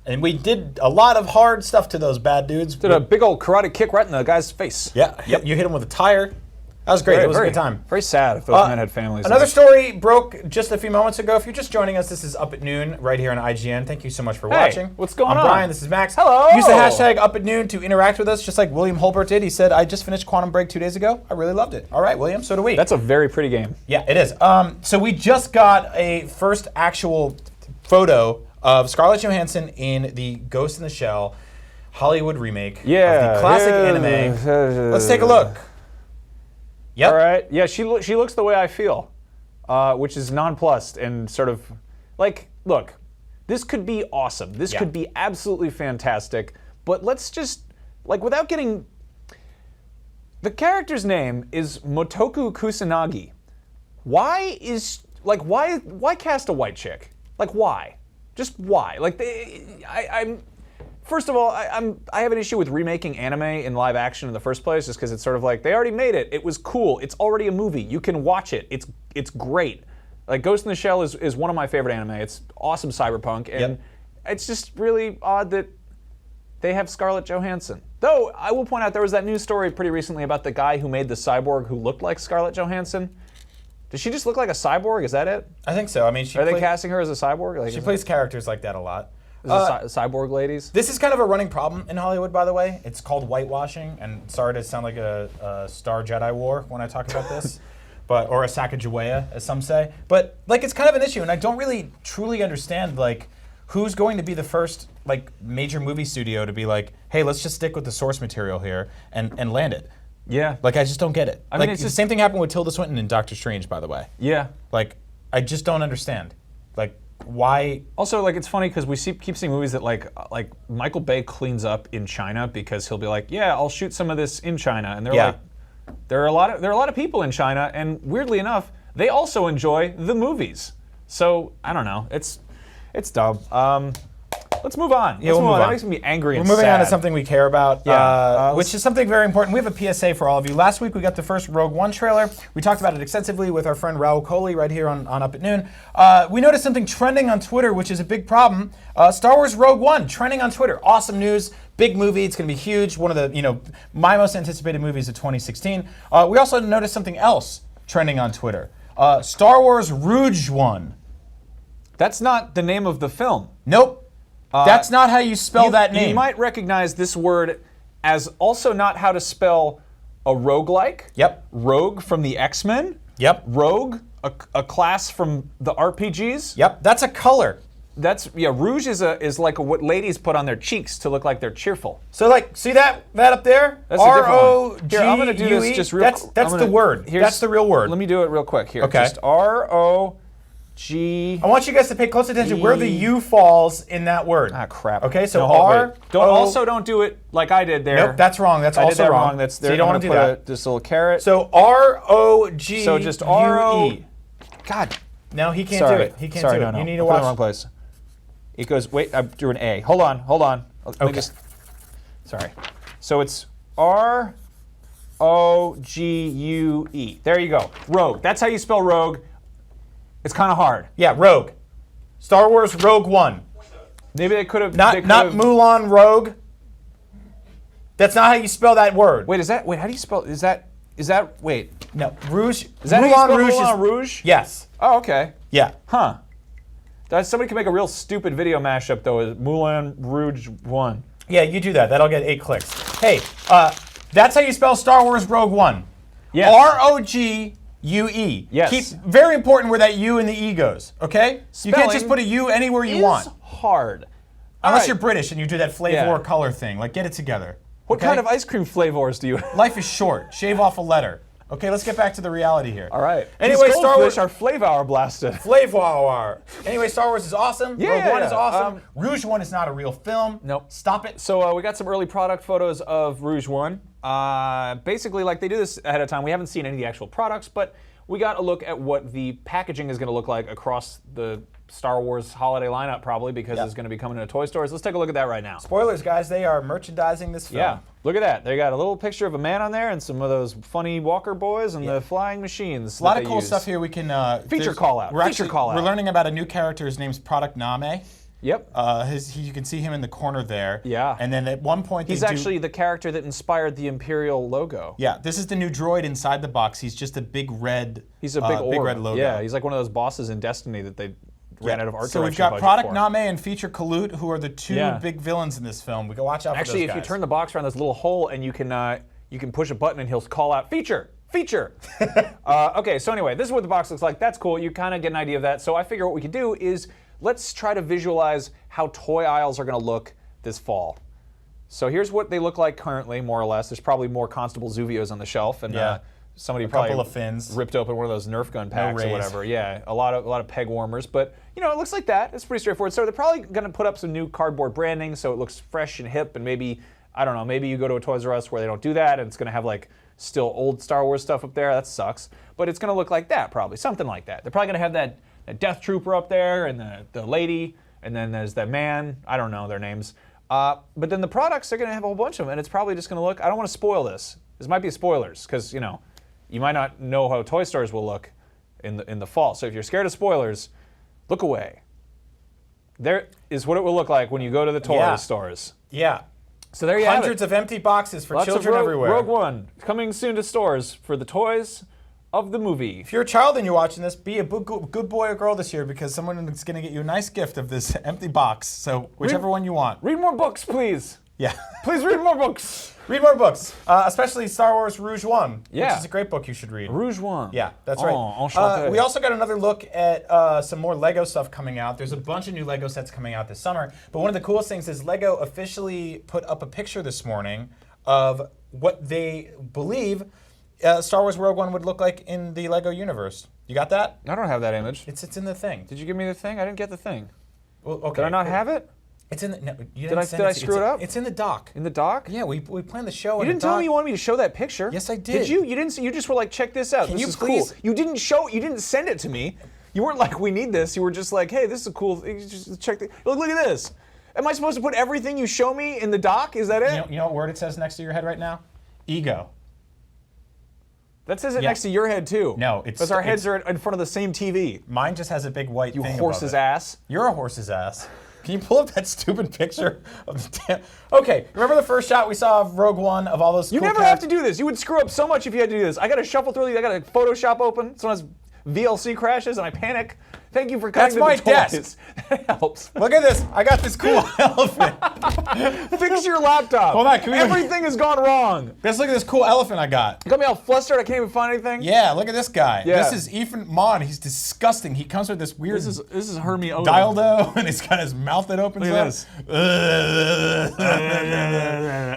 And we did a lot of hard stuff to those bad dudes. Did a big old karate kick right in the guy's face. Yeah. Yep. You hit him with a tire. That was great. It was a good time. Very sad if those men had families. Another story broke just a few moments ago. If you're just joining us, this is Up at Noon right here on IGN. Thank you so much for watching. What's going I'm on? Brian. This is Max. Hello. Use the hashtag Up at Noon to interact with us, just like William Holbert did. He said, "I just finished Quantum Break 2 days ago. I really loved it." All right, William. So do we. That's a very pretty game. Yeah, it is. So we just got a first actual photo of Scarlett Johansson in the Ghost in the Shell Hollywood remake of the classic anime. Let's take a look. Yep. All right. Yeah, she looks the way I feel, which is nonplussed and sort of like, look, this could be awesome. This could be absolutely fantastic. But let's just, like, without getting, the character's name is Motoku Kusanagi. Why cast a white chick? Like, why? Just why? Like, first of all, I have an issue with remaking anime in live action in the first place, just because it's sort of like, they already made it. It was cool. It's already a movie. You can watch it. It's great. Like, Ghost in the Shell is one of my favorite anime. It's awesome cyberpunk, and it's just really odd that they have Scarlett Johansson. Though, I will point out, there was that news story pretty recently about the guy who made the cyborg who looked like Scarlett Johansson. Does she just look like a cyborg? Is that it? I think so. I mean, Are they casting her as a cyborg? Like, She plays characters like that a lot. cyborg ladies? This is kind of a running problem in Hollywood, by the way. It's called whitewashing, and sorry to sound like a Star Jedi War when I talk about this, or a Sacagawea, as some say. But like, it's kind of an issue, and I don't really truly understand like who's going to be the first like major movie studio to be like, hey, let's just stick with the source material here and land it. Yeah. Like, I just don't get it. I mean, like, it's the just, same thing happened with Tilda Swinton in Doctor Strange, by the way. Yeah. Like, I just don't understand. Like, why? Also, like, it's funny because we keep seeing movies that like Michael Bay cleans up in China because he'll be like, yeah, I'll shoot some of this in China, and they're like, there are a lot of people in China, and weirdly enough, they also enjoy the movies. So I don't know. It's dumb. Let's move on. Yeah, Let's we'll move on. move That on. makes me angry We're and moving on to sad. something we care about, Yeah. which is something very important. We have a PSA for all of you. Last week we got the first Rogue One trailer. We talked about it extensively with our friend Raul Coley right here on Up at Noon. We noticed something trending on Twitter, which is a big problem. Star Wars Rogue One trending on Twitter. Awesome news. Big movie. It's going to be huge. One of the, my most anticipated movies of 2016. We also noticed something else trending on Twitter. Star Wars Rouge One. That's not the name of the film. Nope. That's not how you spell that name. You might recognize this word as also not how to spell a roguelike. Yep. Rogue from the X-Men. Yep. Rogue, a class from the RPGs. Yep. That's a color. Rouge is like what ladies put on their cheeks to look like they're cheerful. So see that up there? That's a different one. R-O-G-U-E? Here, I'm gonna do this just real. That's the word. That's the real word. Let me do it real quick here. Okay. Just R-O-G. I want you guys to pay close attention where the U falls in that word. Ah, crap. Okay, so No, hold- R. wait. Don't do it like I did there. Nope, that's wrong. That's I did also that wrong. That's so you don't want to do that. Just a little carrot. So R-O-G-U-E. So just R-O. God. No, he can't Sorry. do it. He can't Sorry, do no, it. no. You need I to put it in watch. the wrong place. It goes. Wait, I drew an A. Hold on. Let me Okay. Sorry. So it's R-O-G-U-E. There you go. Rogue. That's how you spell rogue. It's kind of hard. Yeah, Rogue. Star Wars Rogue One. Maybe they could have. Not Mulan Rogue. That's not how you spell that word. Wait, how do you spell? Is that? Wait. No, Rouge. Is that how you Mulan spell Rouge Moulin is Rouge? Yes. Oh, okay. Yeah. Huh. Somebody could make a real stupid video mashup though. Is Moulin Rouge 1? Yeah, you do that. That'll get 8 clicks. Hey, that's how you spell Star Wars Rogue One. Yes. R-O-G-U-E. Yes. Very important where that U and the E goes, okay? You can't just Spelling put a U anywhere you want. Hard. Unless right. you're British and you do that flavor Yeah. color thing. Like, get it together. What okay? kind of ice cream flavors do you have? Life is short. Shave off a letter. Okay, let's get back to the reality here. All right. Anyway, These Star Wars. goldfish are flavor blasted. Flavor. Anyway, Star Wars is awesome. Yeah, Rogue One yeah, is awesome. Rouge One is not a real film. Nope. Stop it. So we got some early product photos of Rouge 1. Basically, like they do this ahead of time. We haven't seen any of the actual products, but we got a look at what the packaging is going to look like across the Star Wars holiday lineup, probably, because it's going to be coming into toy stores. Let's take a look at that right now. Spoilers, guys. They are merchandising this film. Yeah, look at that. They got a little picture of a man on there and some of those funny walker boys and the flying machines. A lot of cool stuff here. We can Feature call out. We're learning about a new character. His name's Product Name. Yep. You can see him in the corner there. Yeah. And then at one point He's actually the character that inspired the Imperial logo. Yeah. This is the new droid inside the box. He's just a big red. He's a big orb. red logo. Yeah. He's like one of those bosses in Destiny that they ran out of art So we've direction got budget Product for. Name and Feature Kalut, who are the two big villains in this film. We can watch out Actually, for those if you guys. turn the box around, there's a little hole, and you can push a button, and he'll call out feature. Okay, so anyway, this is what the box looks like. That's cool. You kind of get an idea of that. So I figure what we could do is let's try to visualize how toy aisles are going to look this fall. So here's what they look like currently, more or less. There's probably more Constable Zuvios on the shelf, and somebody probably couple of fins. ripped open one of those Nerf gun packs or rays. whatever. Yeah, a lot of peg warmers, but it looks like that. It's pretty straightforward. So they're probably going to put up some new cardboard branding so it looks fresh and hip, and maybe, I don't know, maybe you go to a Toys R Us where they don't do that, and it's going to have like still old Star Wars stuff up there. That sucks. But it's going to look like that, probably. Something like that. They're probably going to have that Death Trooper up there, and the lady, and then there's that man. I don't know their names. But then the products, they're going to have a whole bunch of them, and it's probably just going to look, I don't want to spoil this. This might be spoilers, because, you might not know how toy stores will look in the fall. So if you're scared of spoilers, look away. There is what it will look like when you go to the toy stores. Yeah. So there you have it. Hundreds of empty boxes for Lots children of everywhere. Rogue One coming soon to stores for the toys of the movie. If you're a child and you're watching this, be a good boy or girl this year, because someone is going to get you a nice gift of this empty box. So whichever one you want. Read more books, please. Yeah. Please read more books. Read more books, especially Star Wars Rouge One, Yeah. which is a great book you should read. Rouge One. Yeah, that's Oh, right. enchanté. We also got another look at some more Lego stuff coming out. There's a bunch of new Lego sets coming out this summer, but one of the coolest things is Lego officially put up a picture this morning of what they believe Star Wars Rogue One would look like in the Lego universe. You got that? I don't have that image. It's in the thing. Did you give me the thing? I didn't get the thing. Well, okay. Did I not have it? It's in the. No, you Did I screw it up? It's in the doc. In the doc? Yeah, we planned the show. You didn't tell me you wanted me to show that picture. Yes, I Did did. you? You didn't. You just were like, check this out. Can this you is please- cool. You didn't show. You didn't send it to me. You weren't like, we need this. You were just like, hey, this is a cool thing. Just check the. Look at this. Am I supposed to put everything you show me in the dock? Is that it? You know what word it says next to your head right now? Ego. That says it next to your head too. No, it's because our heads are in front of the same TV. Mine just has a big white thing Horse's above it. ass. You're a horse's ass. Can you pull up that stupid picture of the damn... Okay, remember the first shot we saw of Rogue One, of all those You cool never have to do this. You would screw up so much if you had to do this. I got to shuffle through these. I got to Photoshop open. Sometimes VLC crashes and I panic. Thank you for cutting That's to the my toys. desk. That helps. Look at this. I got this cool elephant. Fix your laptop. Hold on, can we- Everything has gone wrong. Just look at this cool elephant I got. You got me all flustered. I can't even find anything. Yeah, look at this guy. Yeah. This is Ethan Mon. He's disgusting. He comes with this weird This is Hermie Odin. dildo, and he's got his mouth that opens Look up. at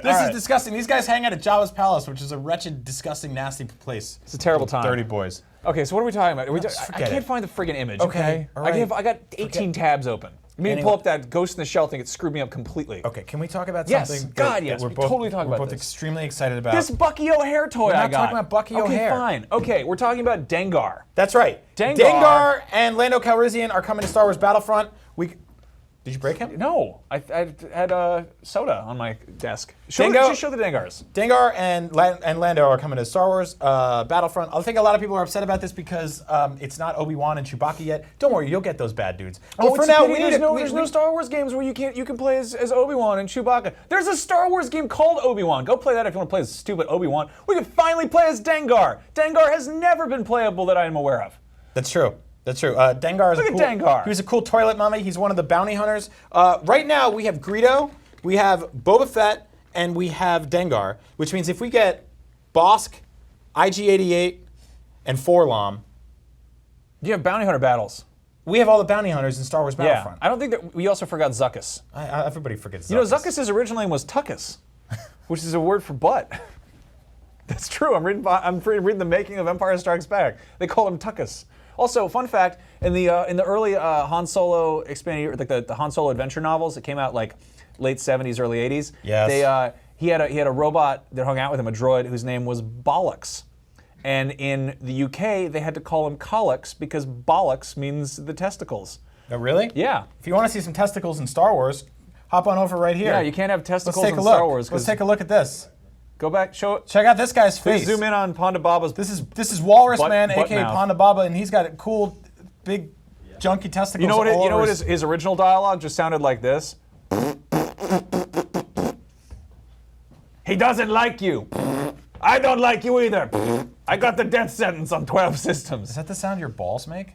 This is right. disgusting. These guys hang out at Jabba's palace, which is a wretched, disgusting, nasty place. It's a terrible time. Dirty boys. Okay, so what are we talking about? I forget can't it. find the friggin' image. Okay, all right. I got 18 tabs open. You mean Anyway. pull up that Ghost in the Shell thing? It screwed me up completely. Okay, can we talk about Yes, something? God, that yes, we're we both, totally talk we're about both this. extremely excited about. This Bucky O'Hare toy We're I not got. talking about Bucky okay, O'Hare. fine. Okay, we're talking about Dengar. That's right. Dengar. And Lando Calrissian are coming to Star Wars Battlefront. Did you break him? No, I had soda on my desk. Dingo? Show the Dengars. Dengar and Lando are coming to Star Wars Battlefront. I think a lot of people are upset about this because it's not Obi-Wan and Chewbacca yet. Don't worry, you'll get those bad dudes. But for now, there's no Star Wars games where you can play as Obi-Wan and Chewbacca. There's a Star Wars game called Obi-Wan. Go play that if you want to play as stupid Obi-Wan. We can finally play as Dengar. Dengar has never been playable that I am aware of. That's true. That's true. Dengar is Look at Dengar. He was a cool toilet mummy. He's one of the bounty hunters. Right now, we have Greedo, we have Boba Fett, and we have Dengar, which means if we get Bosk, IG-88, and Forlom, You have bounty hunter battles. we have all the bounty hunters in Star Wars Yeah. Battlefront. I don't think that we also forgot Zuckuss. Everybody forgets Zuckuss. You know, Zuckuss's original name was Tuckus, which is a word for butt. That's true. I'm reading the making of Empire Strikes Back. They call him Tuckus. Also, fun fact: in the early Han Solo expanded, like the Han Solo adventure novels that came out like late '70s, early '80s. Yes. He had a robot that hung out with him, a droid whose name was Bollocks. And in the UK, they had to call him Colics because bollocks means the testicles. Oh, really? Yeah. If you want to see some testicles in Star Wars, hop on over right here. Yeah, you can't have testicles Let's take in a look. Star Wars. Let's take a look at this. Go back, show it. Check out this guy's Please face. zoom in on Ponda Baba's. This is Walrus Butt- Man, butt aka mouth. Ponda Baba, and he's got a cool, big, junky testicles. You know what? all You know over what his- his original dialogue just sounded like this. He doesn't like you. I don't like you either. I got the death sentence on 12 systems. Is that the sound your balls make?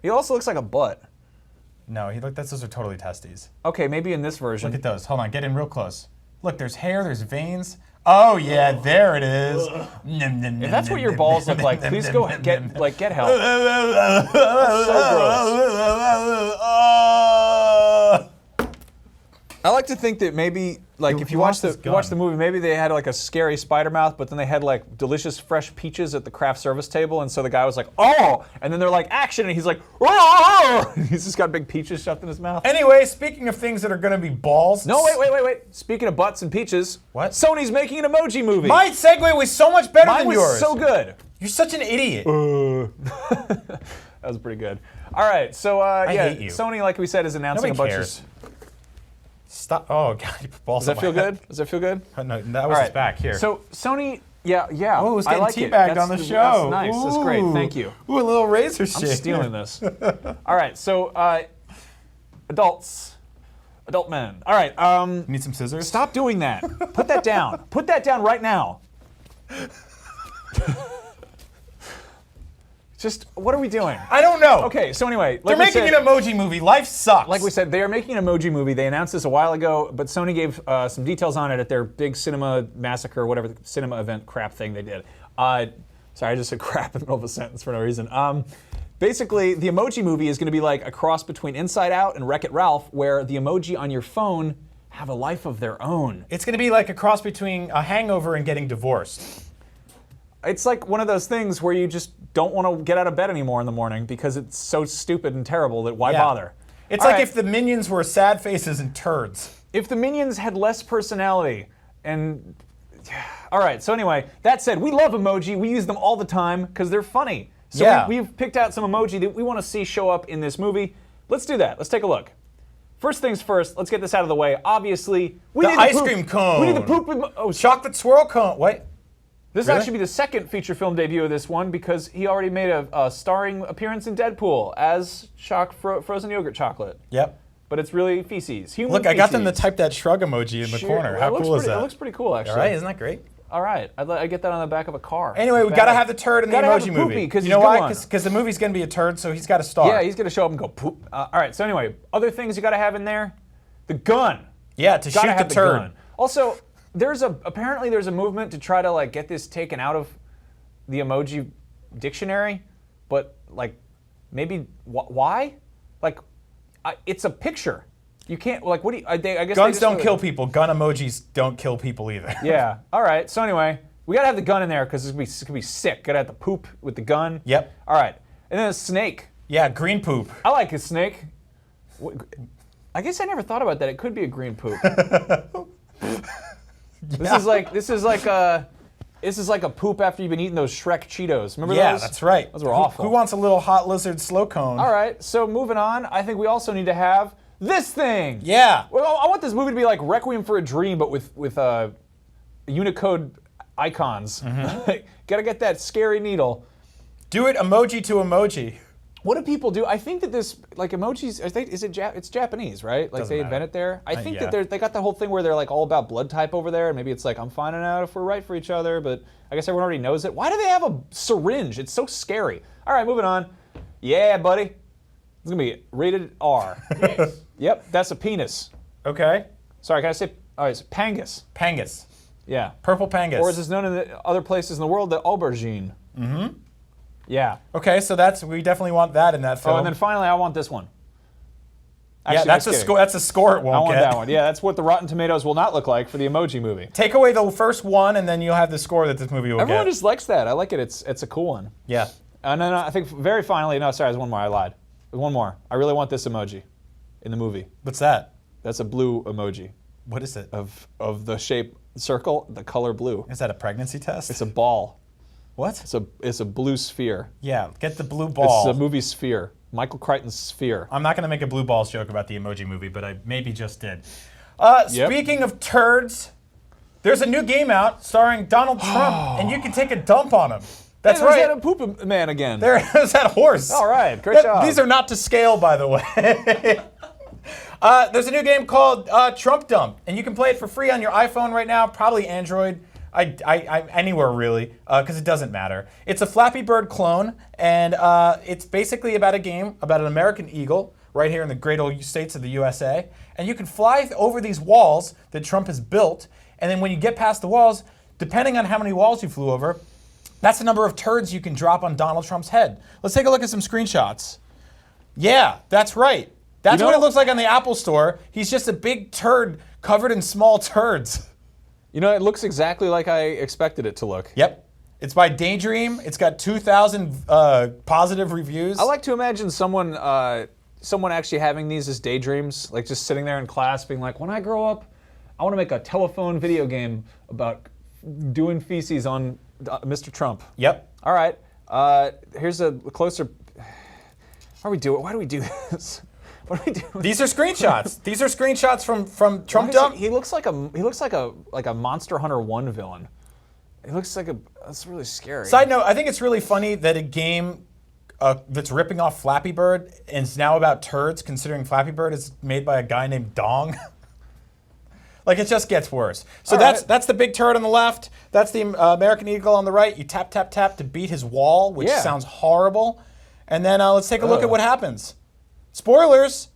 He also looks like a butt. No, those are totally testes. Okay, maybe in this version. Look at those. Hold on, get in real close. Look, there's hair, there's veins. Oh yeah, there it is. If that's what your balls look like, please go get help. I like to think that maybe, like, Dude, if he you watch lost his watch gun. the movie, maybe they had like a scary spider mouth, but then they had like delicious fresh peaches at the craft service table, and so the guy was like, "Oh!" and then they're like, "Action!" and he's like, "Oh!" and he's just got big peaches shoved in his mouth. Anyway, speaking of things that are gonna be balls. No, wait. Speaking of butts and peaches, What? Sony's making an Emoji movie. My segue was so much better Mine than was yours. so good. You're such an idiot. That was pretty good. All right, so yeah, hate you. Sony, like we said, is announcing Nobody a bunch cares. of. Stop. Oh god, you put balls Does that feel good? Does that feel good? No, that All was right. his back here. So Sony, yeah. Oh, it's I getting like it. teabagged That's on the show. That's nice. That's great. Ooh. Thank you. Ooh, a little razor I'm shake. stealing this. All right, so adult men. All right, Need some scissors? stop doing that. Put that down. Put that down right now. Just what are we doing? I don't know. Okay, so anyway, They're like we making said, an emoji movie. Life sucks. Like we said, they are making an Emoji movie. They announced this a while ago, but Sony gave some details on it at their big cinema massacre, whatever the cinema event crap thing they did. Sorry, I just said crap in the middle of a sentence for no reason. Basically, the Emoji movie is going to be like a cross between Inside Out and Wreck-It Ralph, where the emoji on your phone have a life of their own. It's going to be like a cross between a hangover and getting divorced. It's like one of those things where you just don't want to get out of bed anymore in the morning because it's so stupid and terrible that why Yeah. bother? It's All like right. if the minions were sad faces and turds. If the minions had less personality and all right, so anyway, that said, we love emoji. We use them all the time because they're funny. So Yeah. we've picked out some emoji that we want to see show up in this movie. Let's do that. Let's take a look. First things first, let's get this out of the way. Obviously, we The need ice the poop. cream cone. We need the poop. Chocolate swirl cone. Wait. This Really? actually be the second feature film debut of this one because he already made a starring appearance in Deadpool as frozen yogurt chocolate. Yep. But it's really feces. Human Look, I got them to feces. type that shrug emoji in the Sure. corner. How It looks cool is pretty- that? It looks pretty cool, actually. All right, isn't that great? All right, I get that on the back of a car. Anyway, we gotta have the turd in the Gotta have emoji the poopy, movie. 'cause You he's know a good why? one. Because the movie's gonna be a turd, so he's got to star. Yeah, he's gonna show up and go poop. All right, so anyway, other things you gotta have in there: the gun. Yeah, to Gotta shoot the have turd. gun. Also, apparently there's a movement to try to like get this taken out of the emoji dictionary, but like maybe why? Like, it's a picture. You can't like what do you? I guess Guns don't kill people. Gun emojis don't kill people either. Yeah. All right. So anyway, we gotta have the gun in there because it's gonna be sick. Gotta have the poop with the gun. Yep. All right. And then a snake. Yeah, green poop. I like a snake. I guess I never thought about that. It could be a green poop. This is like a poop after you've been eating those Shrek Cheetos. Remember those? Yeah, that's right. Those were awful. Who wants a little hot lizard slow cone? All right. So moving on, I think we also need to have this thing. Yeah. Well, I want this movie to be like Requiem for a Dream, but with Unicode icons. Mm-hmm. Gotta get that scary needle. Do it emoji to emoji. What do people do? I think that this, like emojis, it's Japanese, right? Like Doesn't they matter. invent it there. I think yeah. that they got the whole thing where they're like all about blood type over there, and maybe it's like I'm finding out if we're right for each other, but I guess everyone already knows it. Why do they have a syringe? It's so scary. All right, moving on. Yeah, buddy. It's gonna be rated R. Yep, that's a penis. Okay. Sorry, can I say? All right, it's Pangus. Pangus. Yeah. Purple Pangus. Or as it's known in the other places in the world, the aubergine. Mm-hmm. Yeah. Okay, so we definitely want that in that film. Oh, and then finally, I want this one. yeah, Actually, that's just a kidding. score. That's a score it won't I want get. that one. Yeah, that's what the Rotten Tomatoes will not look like for the Emoji Movie. Take away the first one, and then you'll have the score that this movie will Everyone get. just likes that. I like it. It's a cool one. Yeah. And then I think very finally, no, sorry, there's one more. I lied. There's one more. I really want this emoji in the movie. What's that? That's a blue emoji What is it? of the shape circle, the color blue. Is that a pregnancy test? It's a ball. what? It's a blue sphere. Yeah, get the blue ball. It's a movie Sphere. Michael Crichton's Sphere. I'm not going to make a blue balls joke about the Emoji Movie, but I maybe just did. Yep. Speaking of turds, there's a new game out starring Donald Trump, and you can take a dump on him. That's Hey, there's right. that poop man again. There's that horse. All right, great job. These are not to scale, by the way. There's a new game called Trump Dump, and you can play it for free on your iPhone right now, probably Android, anywhere really, because it doesn't matter. It's a Flappy Bird clone, and it's basically about a game about an American eagle right here in the great old states of the USA, and you can fly over these walls that Trump has built, and then when you get past the walls, depending on how many walls you flew over, that's the number of turds you can drop on Donald Trump's head. Let's take a look at some screenshots. Yeah, that's right. That's what it looks like on the Apple Store. He's just a big turd covered in small turds. You know, it looks exactly like I expected it to look. Yep. It's by Daydream. It's got 2,000 positive reviews. I like to imagine someone actually having these as daydreams, like just sitting there in class being like, when I grow up, I want to make a telephone video game about doing feces on Mr. Trump. Yep. All right. Here's a closer. Why do we do this? What do we do? These are screenshots. These are screenshots from Trump Dump. He looks like a Monster Hunter 1 villain. He looks like that's really scary. Side note, I think it's really funny that a game that's ripping off Flappy Bird and is now about turds, considering Flappy Bird is made by a guy named Dong. Like, it just gets worse. So that's the big turd on the left. That's the American Eagle on the right. You tap, tap, tap to beat his wall, which sounds horrible. And then let's take a look at what happens. Spoilers.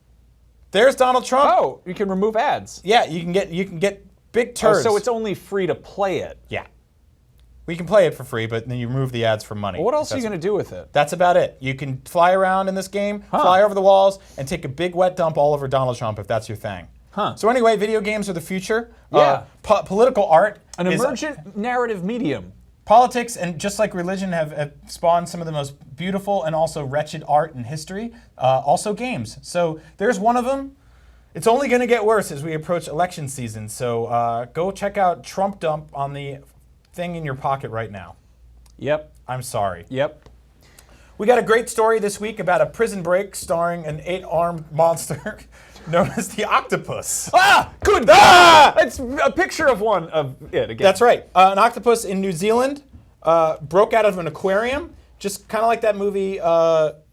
There's Donald Trump. Oh, you can remove ads. Yeah, you can get big turds. Oh, so it's only free to play it. Yeah. We can play it for free, but then you remove the ads for money. Well, what else are you going to do with it? That's about it. You can fly around in this game, fly over the walls, and take a big wet dump all over Donald Trump if that's your thing. Huh. So anyway, video games are the future. Yeah. Political art An is emergent narrative medium. Politics and just like religion have spawned some of the most beautiful and also wretched art in history. Also games. So there's one of them. It's only going to get worse as we approach election season. So go check out Trump Dump on the thing in your pocket right now. Yep. I'm sorry. Yep. We got a great story this week about a prison break starring an 8-armed monster. known as the octopus. Ah! Good God! It's a picture of one of it again. That's right. An octopus in New Zealand broke out of an aquarium, just kind of like that movie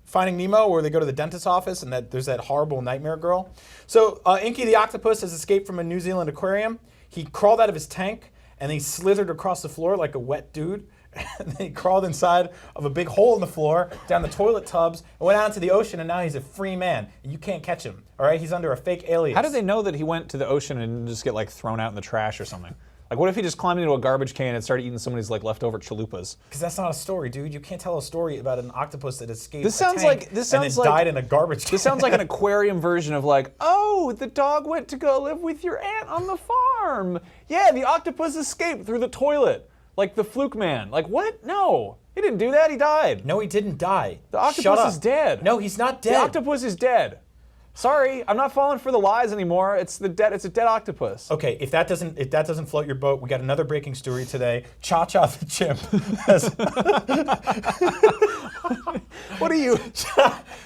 Finding Nemo, where they go to the dentist's office and there's that horrible nightmare girl. So Inky the octopus has escaped from a New Zealand aquarium. He crawled out of his tank and he slithered across the floor like a wet dude. And then he crawled inside of a big hole in the floor, down the toilet tubs, and went out into the ocean, and now he's a free man. And you can't catch him, all right? He's under a fake alias. How did they know that he went to the ocean and just get like thrown out in the trash or something? Like, what if he just climbed into a garbage can and started eating somebody's like leftover chalupas? Because that's not a story, dude. You can't tell a story about an octopus that escaped This sounds a tank like- this and sounds then like- died in a garbage can. This sounds like an aquarium version of like, oh, the dog went to go live with your aunt on the farm. Yeah, the octopus escaped through the toilet. Like the fluke man. Like, what? No. He didn't do that. He died. No, he didn't die. The octopus Shut up. is dead. No, he's not dead. The octopus is dead. Sorry, I'm not falling for the lies anymore. It's a dead octopus. Okay, if that doesn't float your boat, we got another breaking story today. Cha-Cha the chimp has What are you?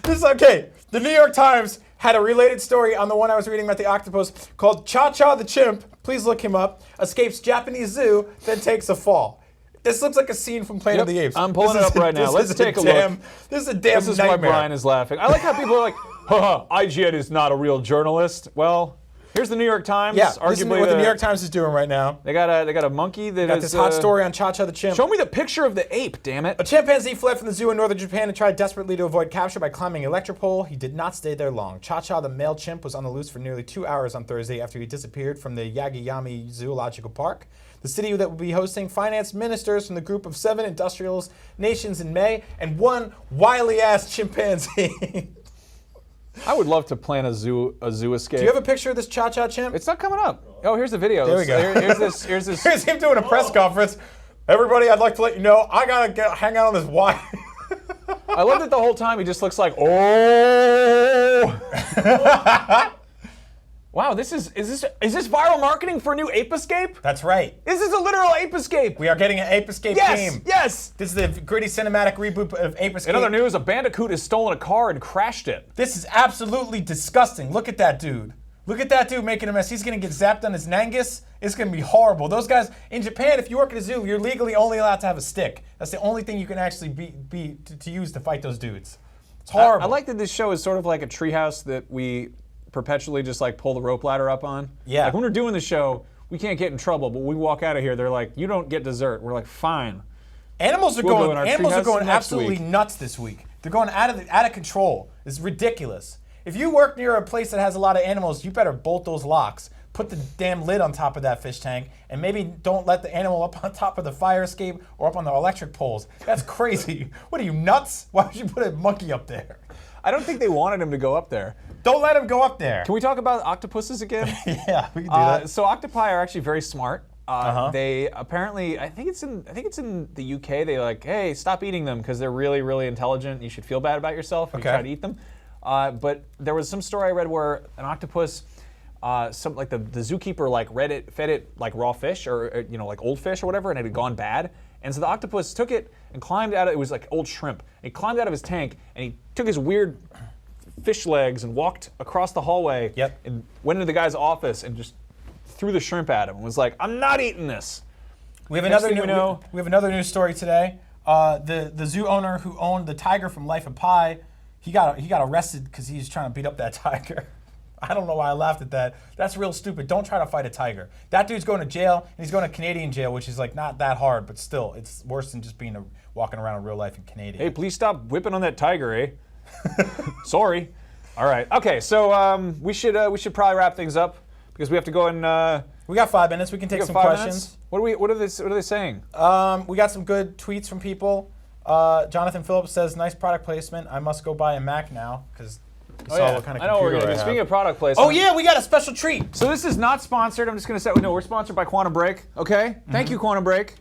This is okay. The New York Times had a related story on the one I was reading about the octopus called Cha-Cha the chimp. Please look him up. Escapes Japanese zoo, then takes a fall. This looks like a scene from Planet of the Apes. I'm pulling it up right now. Let's take a look. This is a damn This is nightmare. why Brian is laughing. I like how people are like, haha, IGN is not a real journalist. Well, here's the New York Times. Yeah, this is arguably what the New York Times is doing right now. They got a monkey that Got is, this hot story on Cha-Cha the chimp. Show me the picture of the ape, damn it. A chimpanzee fled from the zoo in northern Japan and tried desperately to avoid capture by climbing an electric pole. He did not stay there long. Cha-Cha, the male chimp, was on the loose for nearly 2 hours on Thursday after he disappeared from the Yagiyami Zoological Park. The city that will be hosting finance ministers from the group of 7 industrialist nations in May and 1 wily-ass chimpanzee. I would love to plan a zoo escape. Do you have a picture of this Cha-Cha chimp? It's not coming up. Oh, here's the video. There we go. Here's this. Here's him doing a press conference. Everybody, I'd like to let you know, I gotta hang out on this wire. I love that the whole time he just looks like, oh. Wow, is this viral marketing for a new Ape Escape? That's right. This is a literal Ape Escape. We are getting an Ape Escape game. Yes. This is the gritty cinematic reboot of Ape Escape. In other news, a bandicoot has stolen a car and crashed it. This is absolutely disgusting. Look at that dude. Look at that dude making a mess. He's gonna get zapped on his nangus. It's gonna be horrible. Those guys in Japan, if you work at a zoo, you're legally only allowed to have a stick. That's the only thing you can actually to use to fight those dudes. It's horrible. I like that this show is sort of like a treehouse that we perpetually just like pull the rope ladder up on. Yeah. Like when we're doing the show, we can't get in trouble, but we walk out of here, they're like, you don't get dessert. We're like, fine. Animals are We'll go in going. our Animals are treehouse going next absolutely week. nuts this week. They're going out of control. It's ridiculous. If you work near a place that has a lot of animals, you better bolt those locks. Put the damn lid on top of that fish tank, and maybe don't let the animal up on top of the fire escape or up on the electric poles. That's crazy. What are you, nuts? Why would you put a monkey up there? I don't think they wanted him to go up there. Don't let him go up there. Can we talk about octopuses again? Yeah, we can do that. So octopi are actually very smart. Uh-huh. They apparently, I think it's in the UK. They like, hey, stop eating them because they're really, really intelligent. You should feel bad about yourself when you try to eat them. But there was some story I read where an octopus, some like the zookeeper like fed it like raw fish or like old fish or whatever, and it had gone bad. And so the octopus took it and climbed out of it. Was like old shrimp. And he climbed out of his tank and he took his weird fish legs and walked across the hallway. Yep. And went into the guy's office and just threw the shrimp at him and was like, I'm not eating this. We have Next another thing new, we know- we have another news story today. The zoo owner who owned the tiger from Life of Pi, he got arrested because he was trying to beat up that tiger. I don't know why I laughed at that. That's real stupid. Don't try to fight a tiger. That dude's going to jail, and he's going to Canadian jail, which is like not that hard, but still, it's worse than just walking around in real life in Canada. Hey, please stop whipping on that tiger, eh? Sorry. All right. Okay. So we should probably wrap things up because we have to go and. We got 5 minutes. We can take got some 5 questions. minutes? What are they saying? We got some good tweets from people. Jonathan Phillips says, "Nice product placement. I must go buy a Mac now because we saw what kind of I know what we're computer gonna I do. have." Speaking of product placement. Oh yeah, we got a special treat. So this is not sponsored. I'm just gonna say no. We're sponsored by Quantum Break. Okay. Thank you, Quantum Break.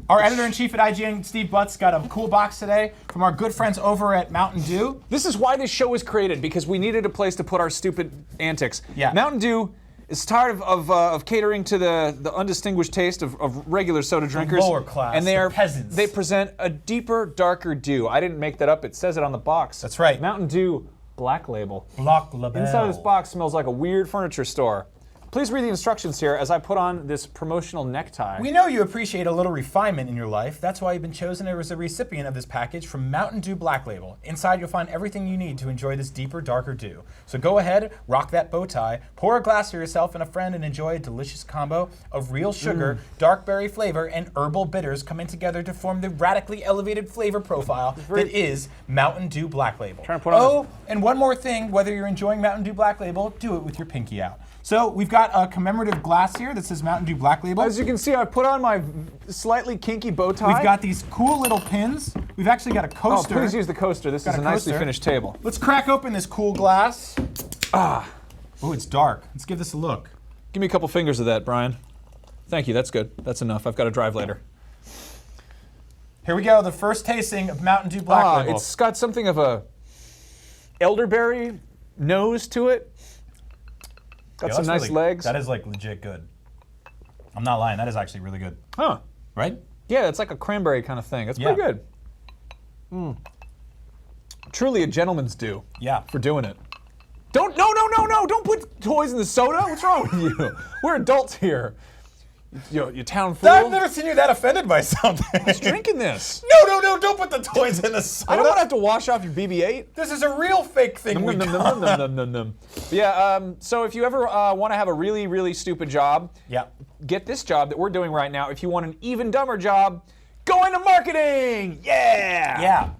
Our editor-in-chief at IGN, Steve Butts, got a cool box today from our good friends over at Mountain Dew. This is why this show was created because we needed a place to put our stupid antics. Yeah. Mountain Dew is tired of catering to the undistinguished taste of regular soda drinkers. lower class, and they the are peasants. They present a deeper, darker dew. I didn't make that up. It says it on the box. That's right. Mountain Dew Black Label. Black Label. Inside of this box smells like a weird furniture store. Please read the instructions here as I put on this promotional necktie. We know you appreciate a little refinement in your life. That's why you've been chosen as a recipient of this package from Mountain Dew Black Label. Inside, you'll find everything you need to enjoy this deeper, darker dew. So go ahead, rock that bow tie, pour a glass for yourself and a friend, and enjoy a delicious combo of real sugar, dark berry flavor, and herbal bitters coming together to form the radically elevated flavor profile that is Mountain Dew Black Label. And one more thing, whether you're enjoying Mountain Dew Black Label, do it with your pinky out. So we've got a commemorative glass here that says Mountain Dew Black Label. As you can see, I put on my slightly kinky bow tie. We've got these cool little pins. We've actually got a coaster. Oh, please use the coaster. This is a nicely finished table. Let's crack open this cool glass. Oh, it's dark. Let's give this a look. Give me a couple fingers of that, Brian. Thank you, that's good. That's enough. I've got to drive later. Here we go, the first tasting of Mountain Dew Black Label. It's got something of a elderberry nose to it. Got some nice legs. That is like legit good. I'm not lying, that is actually really good. Huh. Right? Yeah, it's like a cranberry kind of thing. It's pretty good. Truly a gentleman's dew. Yeah. For doing it. No, don't put toys in the soda. What's wrong with you? We're adults here. You town fool. I've never seen you that offended by something. I was drinking this. No, don't put the toys in the soda. I don't want to have to wash off your BB-8. This is a real fake thing we got. Yeah, so if you ever want to have a really, really stupid job, get this job that we're doing right now. If you want an even dumber job, go into marketing! Yeah!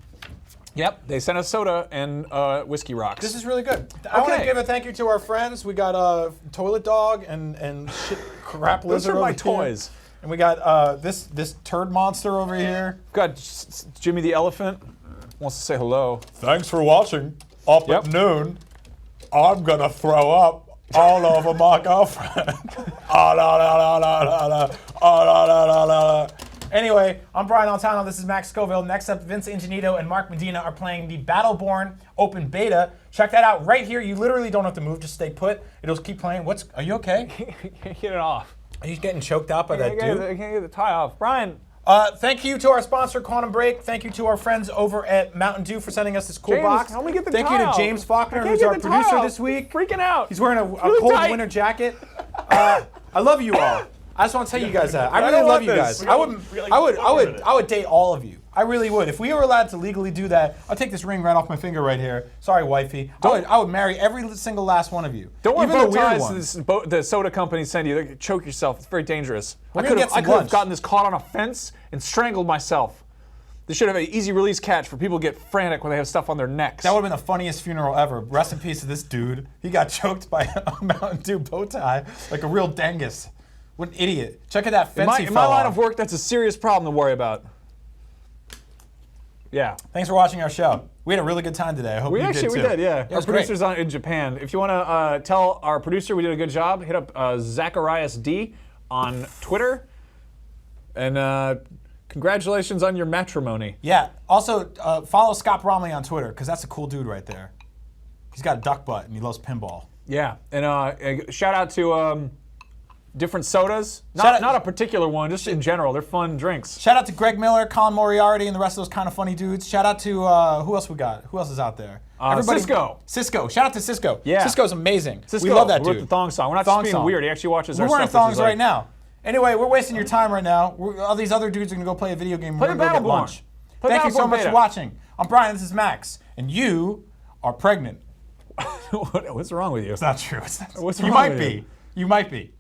Yep, they sent us soda and whiskey rocks. This is really good. I want to give a thank you to our friends. We got Toilet Dog and shit crap lizard Those are my over toys. Here. And we got this turd monster over here. Got Jimmy the Elephant. Wants to say hello. Thanks for watching. Up at noon, I'm gonna throw up all over my girlfriend. Anyway, I'm Brian Altano, this is Max Scoville. Next up, Vince Ingenito and Mark Medina are playing the Battleborn Open Beta. Check that out right here. You literally don't have to move, just stay put. It'll keep playing. Are you okay? Can't get it off. Are you getting choked out by that dude? I can't get the tie off. Brian. Thank you to our sponsor, Quantum Break. Thank you to our friends over at Mountain Dew for sending us this cool box. Help me get the Thank you to James Faulkner, who's our producer this week. Freaking out. He's wearing a cold winter jacket. I love you all. I just want to tell you guys that. I really love you guys. I would date all of you. I really would. If we were allowed to legally do that, I'll take this ring right off my finger right here. Sorry, wifey. I would marry every single last one of you. Don't wear even bow ties the soda companies send you. They choke yourself. It's very dangerous. I We're gonna get some could have lunch. gotten this caught on a fence and strangled myself. They should have an easy release catch for people who get frantic when they have stuff on their necks. That would have been the funniest funeral ever. Rest in peace to this dude. He got choked by a Mountain Dew bow tie like a real dingus. What an idiot. Check out that fence in my line of work, that's a serious problem to worry about. Yeah. Thanks for watching our show. We had a really good time today. I hope you did too. We did, yeah. Our was great. producer's in Japan. If you want to tell our producer we did a good job, hit up Zacharias D on Twitter. And congratulations on your matrimony. Yeah. Also, follow Scott Bromley on Twitter, because that's a cool dude right there. He's got a duck butt, and he loves pinball. Yeah. And shout out to different sodas. Not a particular one, just in general. They're fun drinks. Shout out to Greg Miller, Colin Moriarty, and the rest of those kind of funny dudes. Shout out to, who else we got? Who else is out there? Cisco. Cisco. Shout out to Cisco. Yeah. Cisco's amazing. Cisco, we love that we're dude. with the thong song. We're not just being weird. He actually watches our stuff. We're wearing thongs right now. Anyway, we're wasting your time right now. All these other dudes are going to go play a video game. We're going to go get lunch. Thank you so much for watching. I'm Brian, this is Max, and you are pregnant. What's wrong with you? It's not true. It's not. What's you wrong might with be. you? You might be.